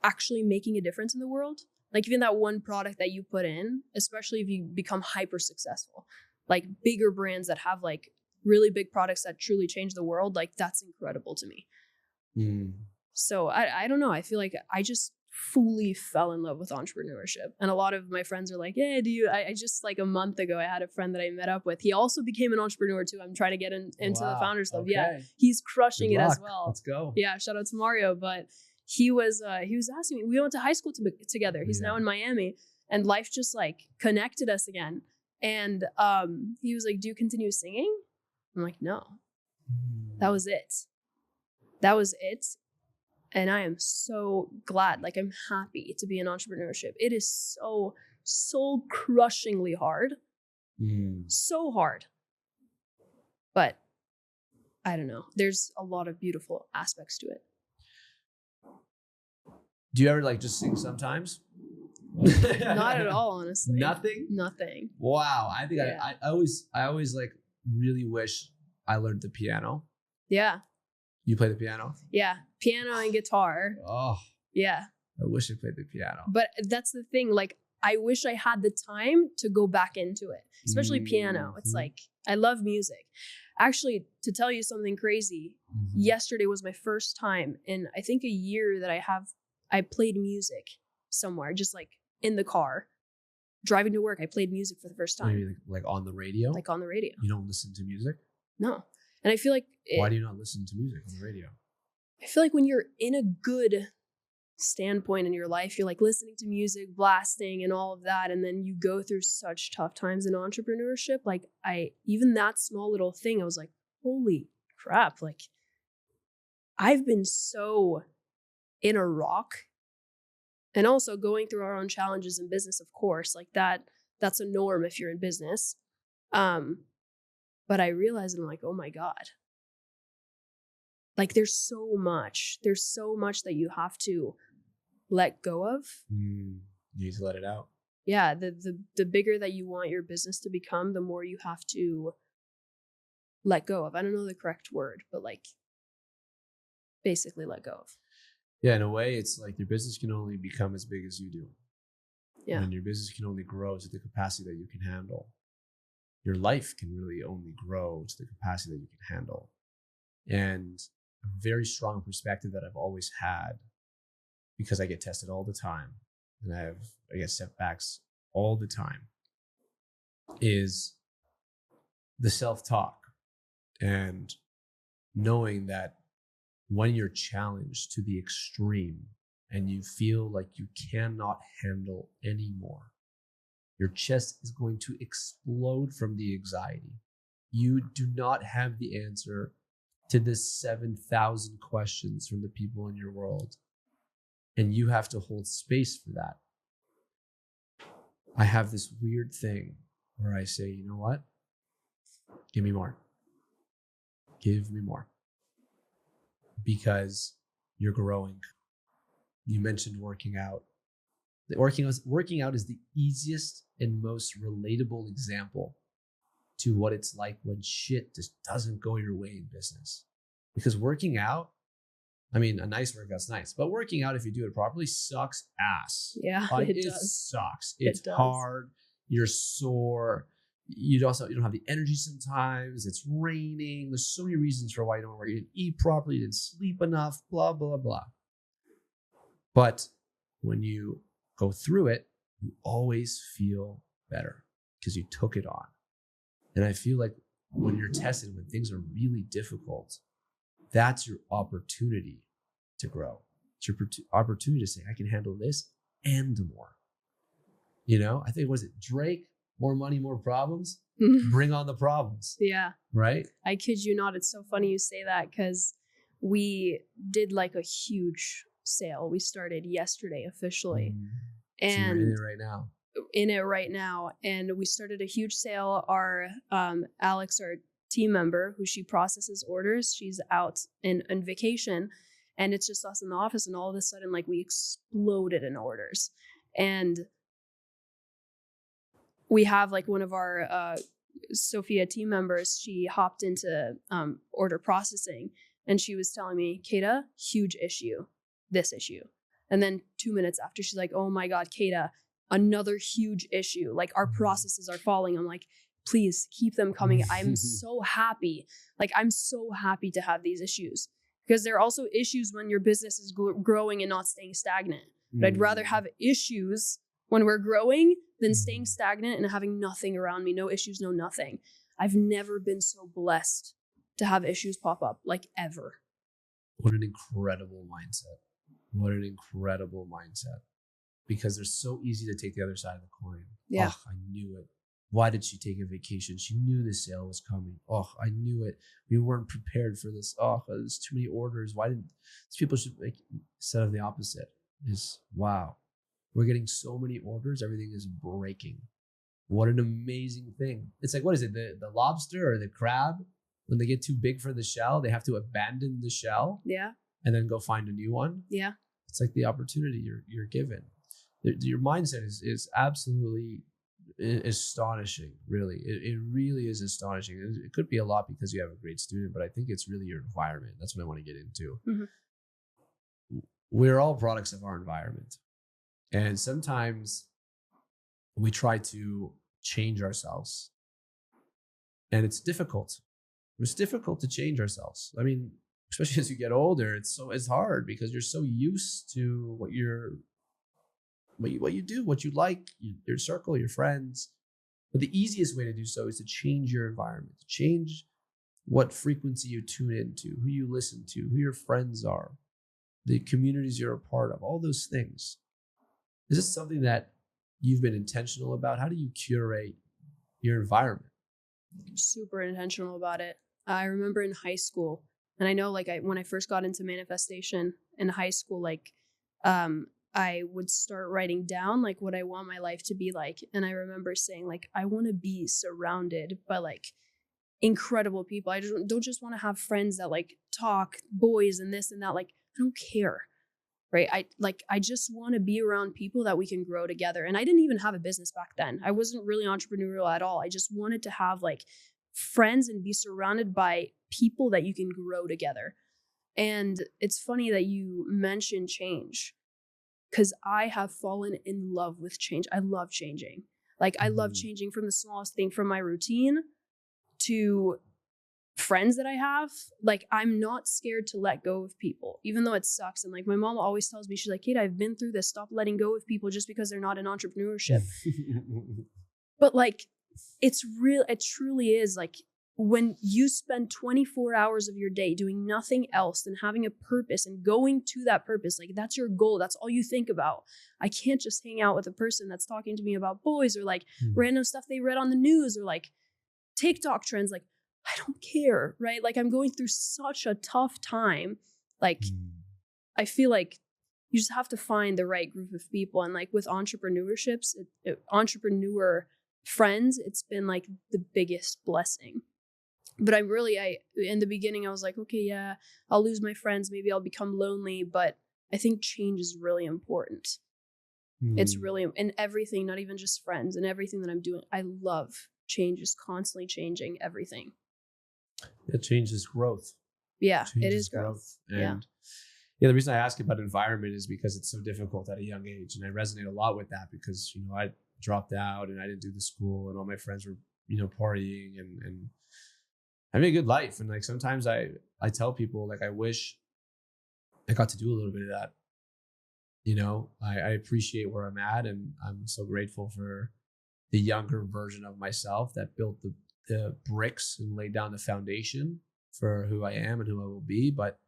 actually making a difference in the world. Like even that one product that you put in, especially if you become hyper successful, like bigger brands that have like really big products that truly change the world, like that's incredible to me. So I don't know. I feel like I just fully fell in love with entrepreneurship. And a lot of my friends are like, yeah, I just like a month ago, I had a friend that I met up with. He also became an entrepreneur too. I'm trying to get into the Founders Club. Okay. Yeah, he's crushing it as well. Let's go. Yeah, shout out to Mario. But he was asking me, we went to high school together. He's now in Miami, and life just like connected us again. And he was like, do you continue singing? I'm like, no. That was it. And I am so glad, like I'm happy to be in entrepreneurship. It is so soul crushingly hard. So hard. But I don't know. There's a lot of beautiful aspects to it. Do you ever like just sing sometimes? Not at all, honestly. Nothing? Wow. I think I always like really wish I learned the piano. Yeah. You play the piano? Yeah. Piano and guitar. Oh. Yeah. I wish I played the piano. But that's the thing. Like, I wish I had the time to go back into it, especially piano. It's like, I love music. Actually, to tell you something crazy, yesterday was my first time in, I think, a year that I played music somewhere, just like in the car. Driving to work, I played music for the first time. Maybe like on the radio? Like on the radio. You don't listen to music? No. And I feel like... Why do you not listen to music on the radio? I feel like when you're in a good standpoint in your life. You're like listening to music, blasting and all of that. And then you go through such tough times in entrepreneurship. Like even that small little thing, I was like, holy crap. Like I've been so in a rock, and also going through our own challenges in business, of course, like that's a norm if you're in business. But I realized, I'm like, oh my God, like there's so much that you have to let go of. You need to let it out. Yeah. The bigger that you want your business to become, the more you have to let go of. I don't know the correct word, but like basically let go of. Yeah, in a way, it's like your business can only become as big as you do. Yeah. And your business can only grow to the capacity that you can handle. Your life can really only grow to the capacity that you can handle. And a very strong perspective that I've always had, because I get tested all the time and I get setbacks all the time, is the self-talk and knowing that when you're challenged to the extreme and you feel like you cannot handle anymore, your chest is going to explode from the anxiety. You do not have the answer to the 7,000 questions from the people in your world, and you have to hold space for that. I have this weird thing where I say, you know what? Give me more. Give me more. Because you're growing. You mentioned working out. Working out is the easiest and most relatable example to what it's like when shit just doesn't go your way in business. Because working out, I mean, a nice workout's nice, but working out, if you do it properly, sucks ass. Yeah, Like, it it does. sucks. It's hard. You're sore. You don't have the energy sometimes. It's raining. There's so many reasons for why you don't work. You didn't eat properly. You didn't sleep enough. Blah, blah, blah. But when you go through it, you always feel better because you took it on. And I feel like when you're tested, when things are really difficult, that's your opportunity to grow. It's your opportunity to say, I can handle this and more. You know, I think, was it Drake? More money, more problems. Bring on the problems. Yeah. Right? I kid you not. It's so funny you say that, because we did like a huge sale. We started yesterday officially. And so you're in it right now. And we started a huge sale. Our Alex, our team member, who she processes orders, she's out on vacation, and it's just us in the office. And all of a sudden, like, we exploded in orders. And we have like one of our Sophia team members, she hopped into order processing, and she was telling me, Keida, huge issue, this issue. And then 2 minutes after, she's like, oh my God, Keida, another huge issue. Like, our processes are falling. I'm like, please keep them coming. I'm so happy. Like, I'm so happy to have these issues, because there are also issues when your business is growing and not staying stagnant. But I'd rather have issues when we're growing than staying stagnant and having nothing around me. No issues, no nothing. I've never been so blessed to have issues pop up, like, ever. What an incredible mindset. What an incredible mindset. Because they're so easy to take the other side of the coin. Yeah. Oh, I knew it. Why did she take a vacation? She knew the sale was coming. Oh, I knew it. We weren't prepared for this. Oh, there's too many orders. Why didn't these people should make, instead of the opposite? Is, wow, we're getting so many orders. Everything is breaking. What an amazing thing. It's like, what is it? The lobster or the crab, when they get too big for the shell, they have to abandon the shell. Yeah. And then go find a new one. Yeah. It's like the opportunity you're given. Your mindset is absolutely astonishing, really. It really is astonishing. It could be a lot because you have a great student, but I think it's really your environment. That's what I want to get into. Mm-hmm. We're all products of our environment. And sometimes we try to change ourselves. And it's difficult. It's difficult to change ourselves. I mean, especially as you get older, it's hard because you're so used to what you do, what you like, your circle, your friends. But the easiest way to do so is to change your environment, to change what frequency you tune into, who you listen to, who your friends are. the communities you're a part of, all those things. Is this something that you've been intentional about? How do you curate your environment? Super intentional about it. I remember in high school, and I know like when I first got into manifestation in high school, like I would start writing down like what I want my life to be like. And I remember saying like, I want to be surrounded by like incredible people. I don't just want to have friends that like talk boys and this and that. Like, I don't care. Right. I just want to be around people that we can grow together. And I didn't even have a business back then. I wasn't really entrepreneurial at all. I just wanted to have like friends and be surrounded by people that you can grow together. And it's funny that you mentioned change, because I have fallen in love with change. I love changing. Like, I love changing from the smallest thing, from my routine to friends that I have. Like, I'm not scared to let go of people, even though it sucks. And like, my mom always tells me, she's like, Keida, I've been through this. Stop letting go of people just because they're not in entrepreneurship. But like, it's real. It truly is like, when you spend 24 hours of your day doing nothing else than having a purpose and going to that purpose, like that's your goal. That's all you think about. I can't just hang out with a person that's talking to me about boys or like random stuff they read on the news or like TikTok trends. Like, I don't care, right? Like, I'm going through such a tough time. Like, I feel like you just have to find the right group of people. And like with entrepreneurships, entrepreneur friends, it's been like the biggest blessing. But in the beginning, I was like, okay, yeah, I'll lose my friends. Maybe I'll become lonely. But I think change is really important. It's really in everything, not even just friends, and everything that I'm doing. I love change, is constantly changing everything. It changes growth. Yeah, it is growth. And the reason I ask about environment is because it's so difficult at a young age. And I resonate a lot with that because, I dropped out and I didn't do the school and all my friends were, partying and having a good life. And like, sometimes I tell people, like, I wish I got to do a little bit of that. I appreciate where I'm at, and I'm so grateful for the younger version of myself that built the bricks and laid down the foundation for who I am and who I will be. But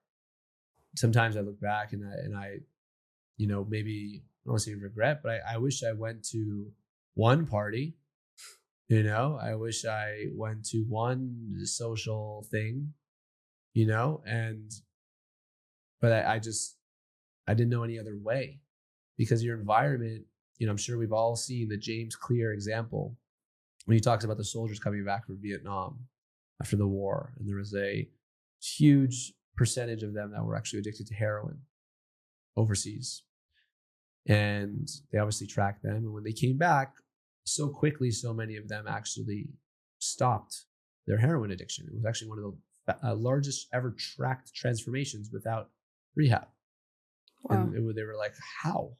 sometimes I look back and I maybe, I don't want to say regret, but I wish I went to one party. I wish I went to one social thing, but I didn't know any other way, because your environment, I'm sure we've all seen the James Clear example when he talks about the soldiers coming back from Vietnam after the war. And there was a huge percentage of them that were actually addicted to heroin overseas. And they obviously tracked them. And when they came back, so quickly, so many of them actually stopped their heroin addiction. It was actually one of the largest ever tracked transformations without rehab. Wow. And they were like, how?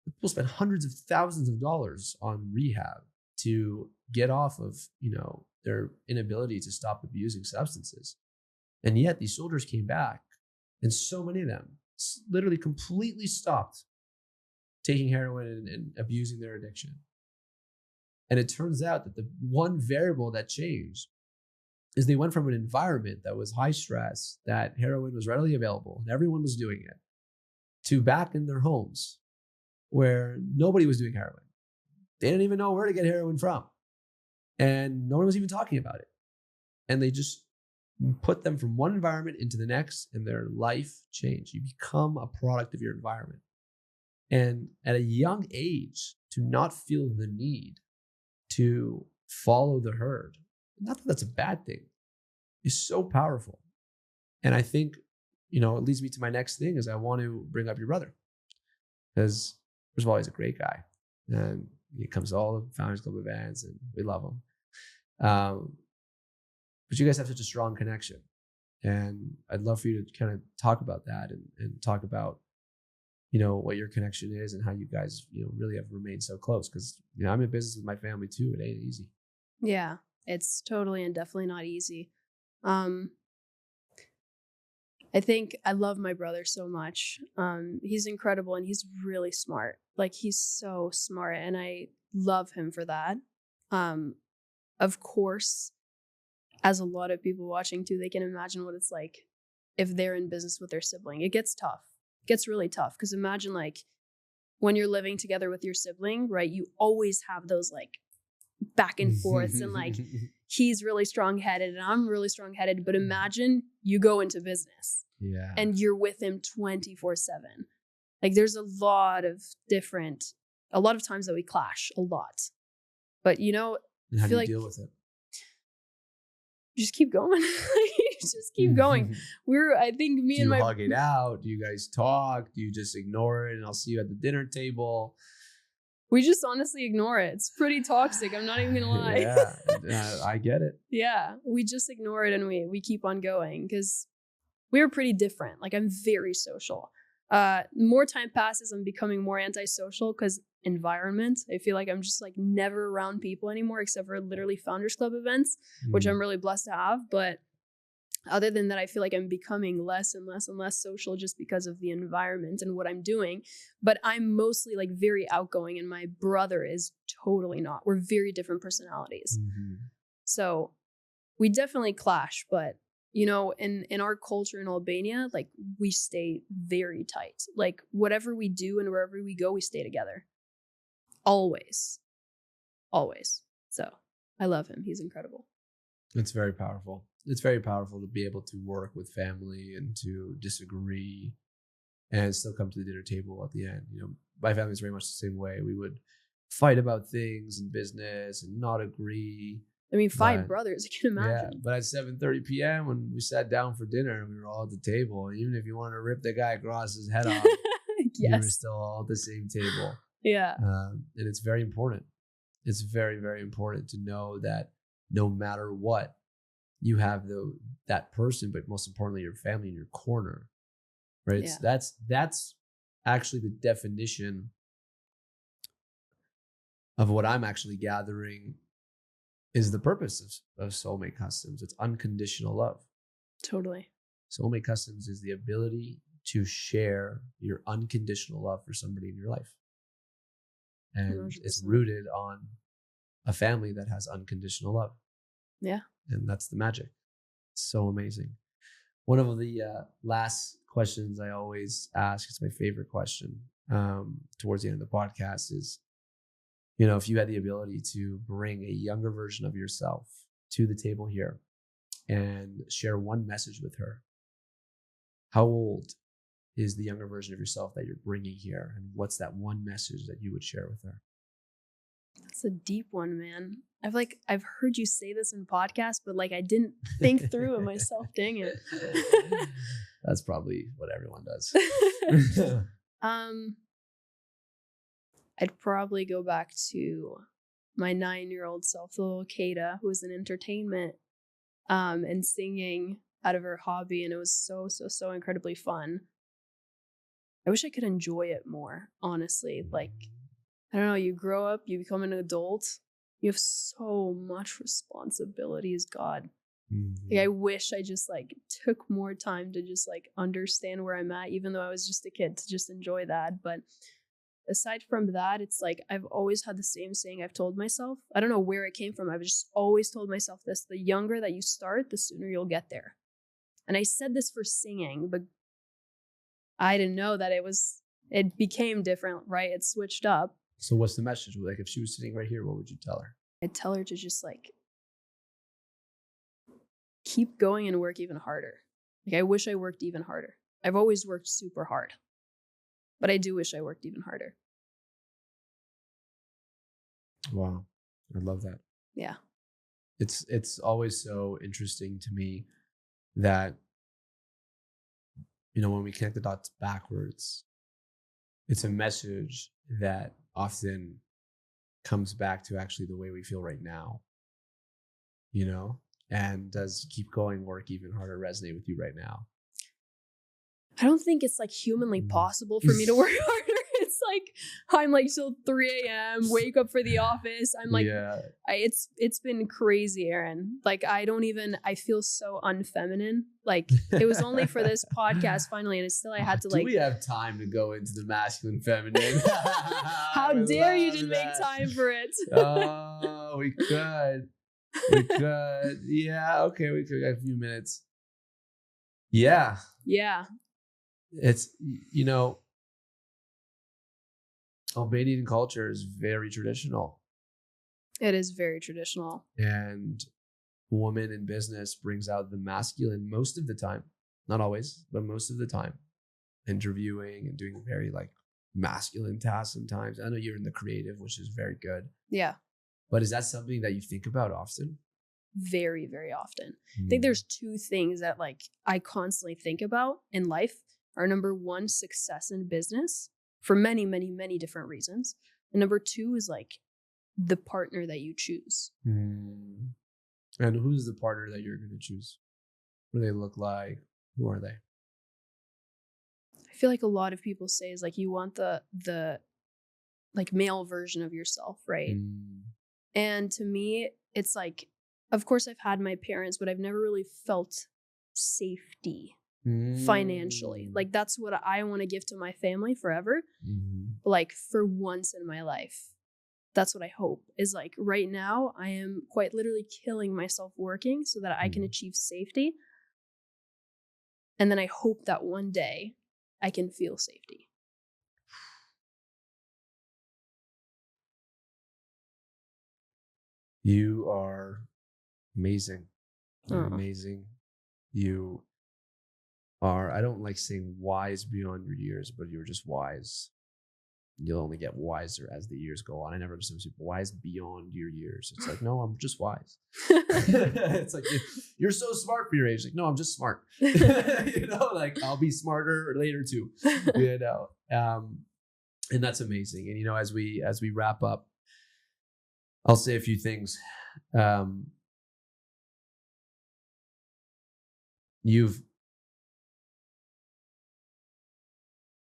People spend hundreds of thousands of dollars on rehab to get off of, their inability to stop abusing substances. And yet these soldiers came back, and so many of them literally completely stopped taking heroin and abusing their addiction. And it turns out that the one variable that changed is they went from an environment that was high stress, that heroin was readily available and everyone was doing it, to back in their homes where nobody was doing heroin. They didn't even know where to get heroin from. And no one was even talking about it. And they just put them from one environment into the next, and their life changed. You become a product of your environment. And at a young age, to not feel the need to follow the herd, not that that's a bad thing, is so powerful. And I think, it leads me to my next thing, is I want to bring up your brother. Because first of all, he's a great guy. And he comes to all the Founders Club events, and we love him. But you guys have such a strong connection. And I'd love for you to kind of talk about that and talk about, what your connection is and how you guys, really have remained so close. Because, I'm in business with my family too. It ain't easy. Yeah, it's totally and definitely not easy. I think I love my brother so much. He's incredible, and he's really smart. Like, he's so smart, and I love him for that. Of course, as a lot of people watching too, they can imagine what it's like if they're in business with their sibling. It gets tough. gets really tough. Because imagine like when you're living together with your sibling, right? You always have those like back and forths and like he's really strong-headed and I'm really strong-headed. But imagine you go into business and you're with him 24/7. Like there's a lot of times that we clash a lot. But you know, And how I do feel you like deal with it? just keep going. Just keep going. I think me Do and you my hug it out? Do you guys talk? Do you just ignore it and I'll see you at the dinner table? we just honestly ignore it. It's pretty toxic. I'm not even gonna lie. Yeah, I get it. Yeah, we just ignore it and we keep on going because we're pretty different. Like I'm very social. More time passes, I'm becoming more antisocial because environment. I feel like I'm just like never around people anymore except for literally Founders Club events, which I'm really blessed to have. But other than that, I feel like I'm becoming less and less and less social just because of the environment and what I'm doing. But I'm mostly like very outgoing and my brother is totally not. We're very different personalities. So we definitely clash, but you know, in our culture in Albania, like we stay very tight. Like whatever we do and wherever we go, we stay together. Always. So I love him. He's incredible. It's very powerful. It's very powerful to be able to work with family and to disagree and still come to the dinner table at the end. You know, my family is very much the same way. We would fight about things in business and not agree. I mean, five brothers, I can imagine. Yeah, but at 7:30 p.m. when we sat down for dinner, we were all at the table. And even if you wanted to rip the guy across his head off, you were still all at the same table. Yeah. And it's very important. It's very, very important to know that no matter what, you have that person, but most importantly, your family in your corner, right? Yeah. That's actually the definition of what I'm actually gathering is the purpose of Soulmate Customs. It's unconditional love. Totally. Soulmate Customs is the ability to share your unconditional love for somebody in your life. And 100%. It's rooted on a family that has unconditional love. Yeah. And that's the magic. It's so amazing. One of the last questions I always ask, it's my favorite question towards the end of the podcast is, you know, if you had the ability to bring a younger version of yourself to the table here and share one message with her, how old is the younger version of yourself that you're bringing here? And what's that one message that you would share with her? That's a deep one, man. I've heard you say this in podcasts, but like I didn't think through it myself. Dang it. That's probably what everyone does. I'd probably go back to my 9-year-old self, the little Keida, who was in entertainment and singing out of her hobby, and it was so incredibly fun. I wish I could enjoy it more, honestly. Like, I don't know, you grow up, you become an adult, you have so much responsibilities, God. Like, I wish I just like took more time to just like understand where I'm at, even though I was just a kid, to just enjoy that. But aside from that, it's like I've always had the same saying I've told myself. I don't know where it came from. I've just always told myself this: the younger that you start, the sooner you'll get there. And I said this for singing, but I didn't know that it became different, right? It switched up. So what's the message? Like if she was sitting right here, what would you tell her? I'd tell her to just like keep going and work even harder. Like I wish I worked even harder. I've always worked super hard, but I do wish I worked even harder. Wow. I love that. Yeah. It's always so interesting to me that, you know, when we connect the dots backwards, it's a message that often comes back to actually the way we feel right now, you know, and does keep going, work even harder resonate with you right now? I don't think it's like humanly possible for me to work harder. It's like I'm like till 3 a.m. wake up for the office. I'm like, it's been crazy, Aaron. Like I feel so unfeminine. Like it was only for this podcast finally, and it's still I had to like. Do we have time to go into the masculine, feminine? How dare you didn't make time for it? Oh, we could. We could. Yeah. Okay. We could. Got a few minutes. Yeah. Yeah. it's, you know, Albanian culture is very traditional, It is very traditional. and woman in business brings out the masculine most of the time, not always, but most of the time, interviewing and doing very like masculine tasks sometimes. I know you're in the creative, which is very good, Yeah, but is that something that you think about often? very, very often. I think there's two things that like I constantly think about in life are number one, success in business for many, many, many different reasons. And number two is like the partner that you choose. And who's the partner that you're going to choose? What do they look like? Who are they? I feel like a lot of people say is like you want the like male version of yourself, right? And to me, it's like, of course I've had my parents, but I've never really felt safety financially. Like that's what I want to give to my family forever. But like for once in my life, that's what I hope is like right now I am quite literally killing myself working so that I can achieve safety. And then I hope that one day I can feel safety. You are amazing. You're Aw. amazing. You are, I don't like saying wise beyond your years, but you're just wise. You'll only get wiser as the years go on. I never understand people wise beyond your years. It's like, no, I'm just wise. It's like, you're so smart for your age. Like, no, I'm just smart. You know, like I'll be smarter later too. You know, and that's amazing. And you know, as we wrap up, I'll say a few things. You've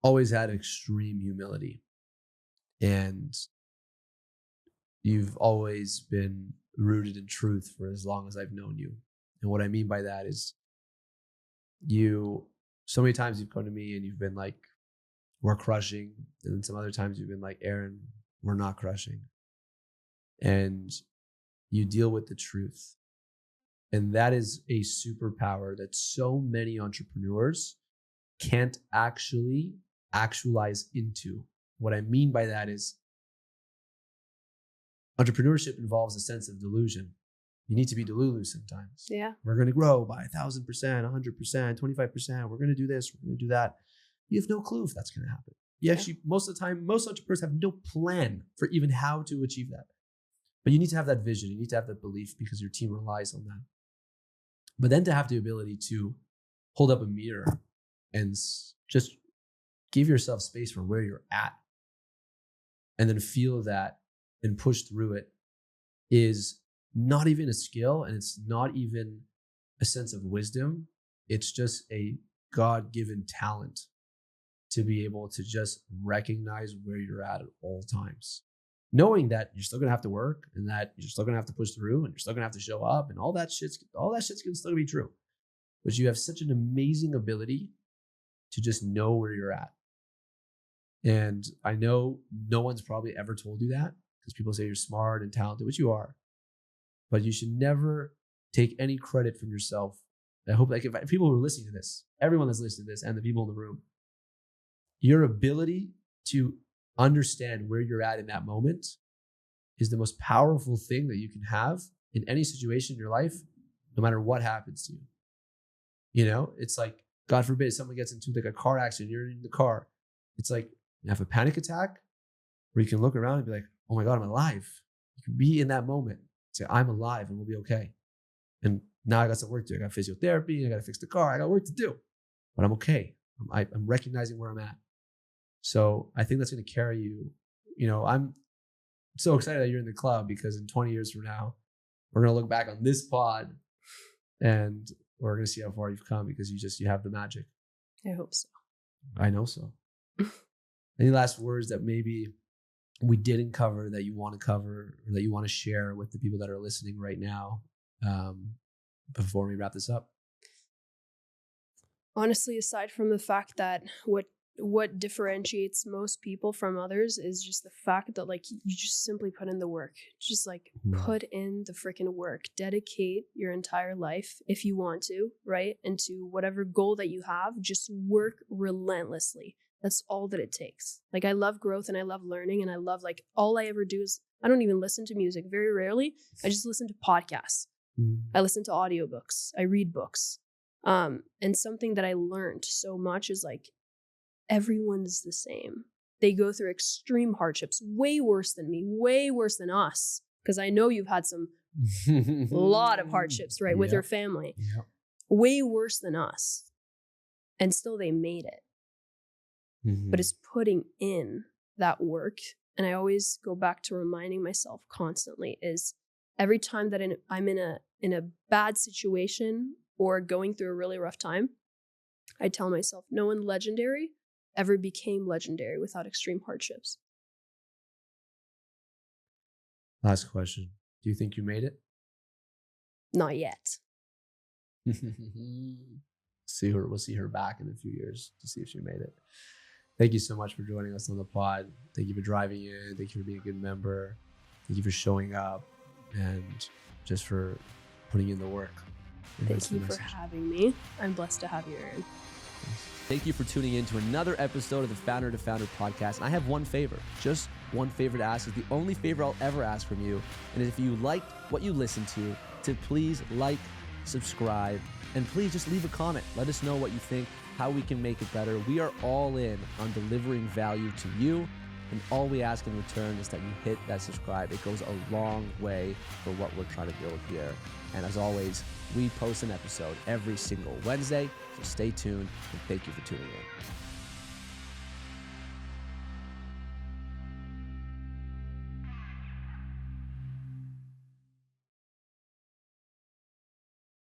always had extreme humility, and you've always been rooted in truth for as long as I've known you. And what I mean by that is so many times you've come to me and you've been like, we're crushing. And then some other times you've been like, Aaron, we're not crushing. And you deal with the truth. And that is a superpower that so many entrepreneurs can't actually actualize into. What I mean by that is entrepreneurship involves a sense of delusion. You need to be delulu sometimes. Yeah. We're going to grow by 1,000%, 100%, 25%. We're going to do this. We're going to do that. You have no clue if that's going to happen. You actually, most of the time, most entrepreneurs have no plan for even how to achieve that. But you need to have that vision. You need to have that belief because your team relies on that. But then to have the ability to hold up a mirror and just give yourself space for where you're at and then feel that and push through it is not even a skill, and it's not even a sense of wisdom. It's just a God-given talent to be able to just recognize where you're at all times. Knowing that you're still gonna have to work and that you're still gonna have to push through and you're still gonna have to show up and all that shit's gonna still be true. But you have such an amazing ability to just know where you're at. And I know no one's probably ever told you that because people say you're smart and talented, which you are. But you should never take any credit from yourself. I hope like if people who are listening to this, everyone that's listening to this and the people in the room, your ability to understand where you're at in that moment is the most powerful thing that you can have in any situation in your life, no matter what happens to you. You know, it's like, God forbid, someone gets into like a car accident, you're in the car. It's like you have a panic attack where you can look around and be like, oh my God, I'm alive. You can be in that moment. Say, I'm alive and we'll be okay. And now I got some work to do. I got physiotherapy, I got to fix the car, I got work to do, but I'm okay. I'm recognizing where I'm at. So I think that's going to carry you. You know, I'm so excited that you're in the club because in 20 years from now, we're going to look back on this pod and we're going to see how far you've come because you have the magic. I hope so. I know so. Any last words that maybe we didn't cover that you want to cover or that you want to share with the people that are listening right now before we wrap this up? Honestly, aside from the fact that what what differentiates most people from others is just the fact that like you just simply put in the work. Just like put in the freaking work. Dedicate your entire life if you want to, right? Into whatever goal that you have. Just work relentlessly. That's all that it takes. Like I love growth and I love learning and I love like all I ever do is I don't even listen to music very rarely. I just listen to podcasts. I listen to audiobooks. I read books. And something that I learned so much is like everyone's the same. They go through extreme hardships, way worse than me, way worse than us. Because I know you've had some lot of hardships, right, with your family. Yep. Way worse than us. And still they made it. But it's putting in that work. And I always go back to reminding myself constantly is every time that I'm in a bad situation or going through a really rough time, I tell myself no one legendary ever became legendary without extreme hardships. Last question. Do you think you made it? Not yet. We'll see her back in a few years to see if she made it. Thank you so much for joining us on the pod. Thank you for driving in. Thank you for being a good member. Thank you for showing up and just for putting in the work. Thank you for having me. I'm blessed to have you, Aaron. Thank you for tuning in to another episode of the Founder to Founder podcast. And I have one favor, just one favor to ask. Is the only favor I'll ever ask from you. And if you liked what you listened to please like, subscribe, and please just leave a comment. Let us know what you think, how we can make it better. We are all in on delivering value to you. And all we ask in return is that you hit that subscribe. It goes a long way for what we're trying to build here. And as always, we post an episode every single Wednesday. So stay tuned and thank you for tuning in.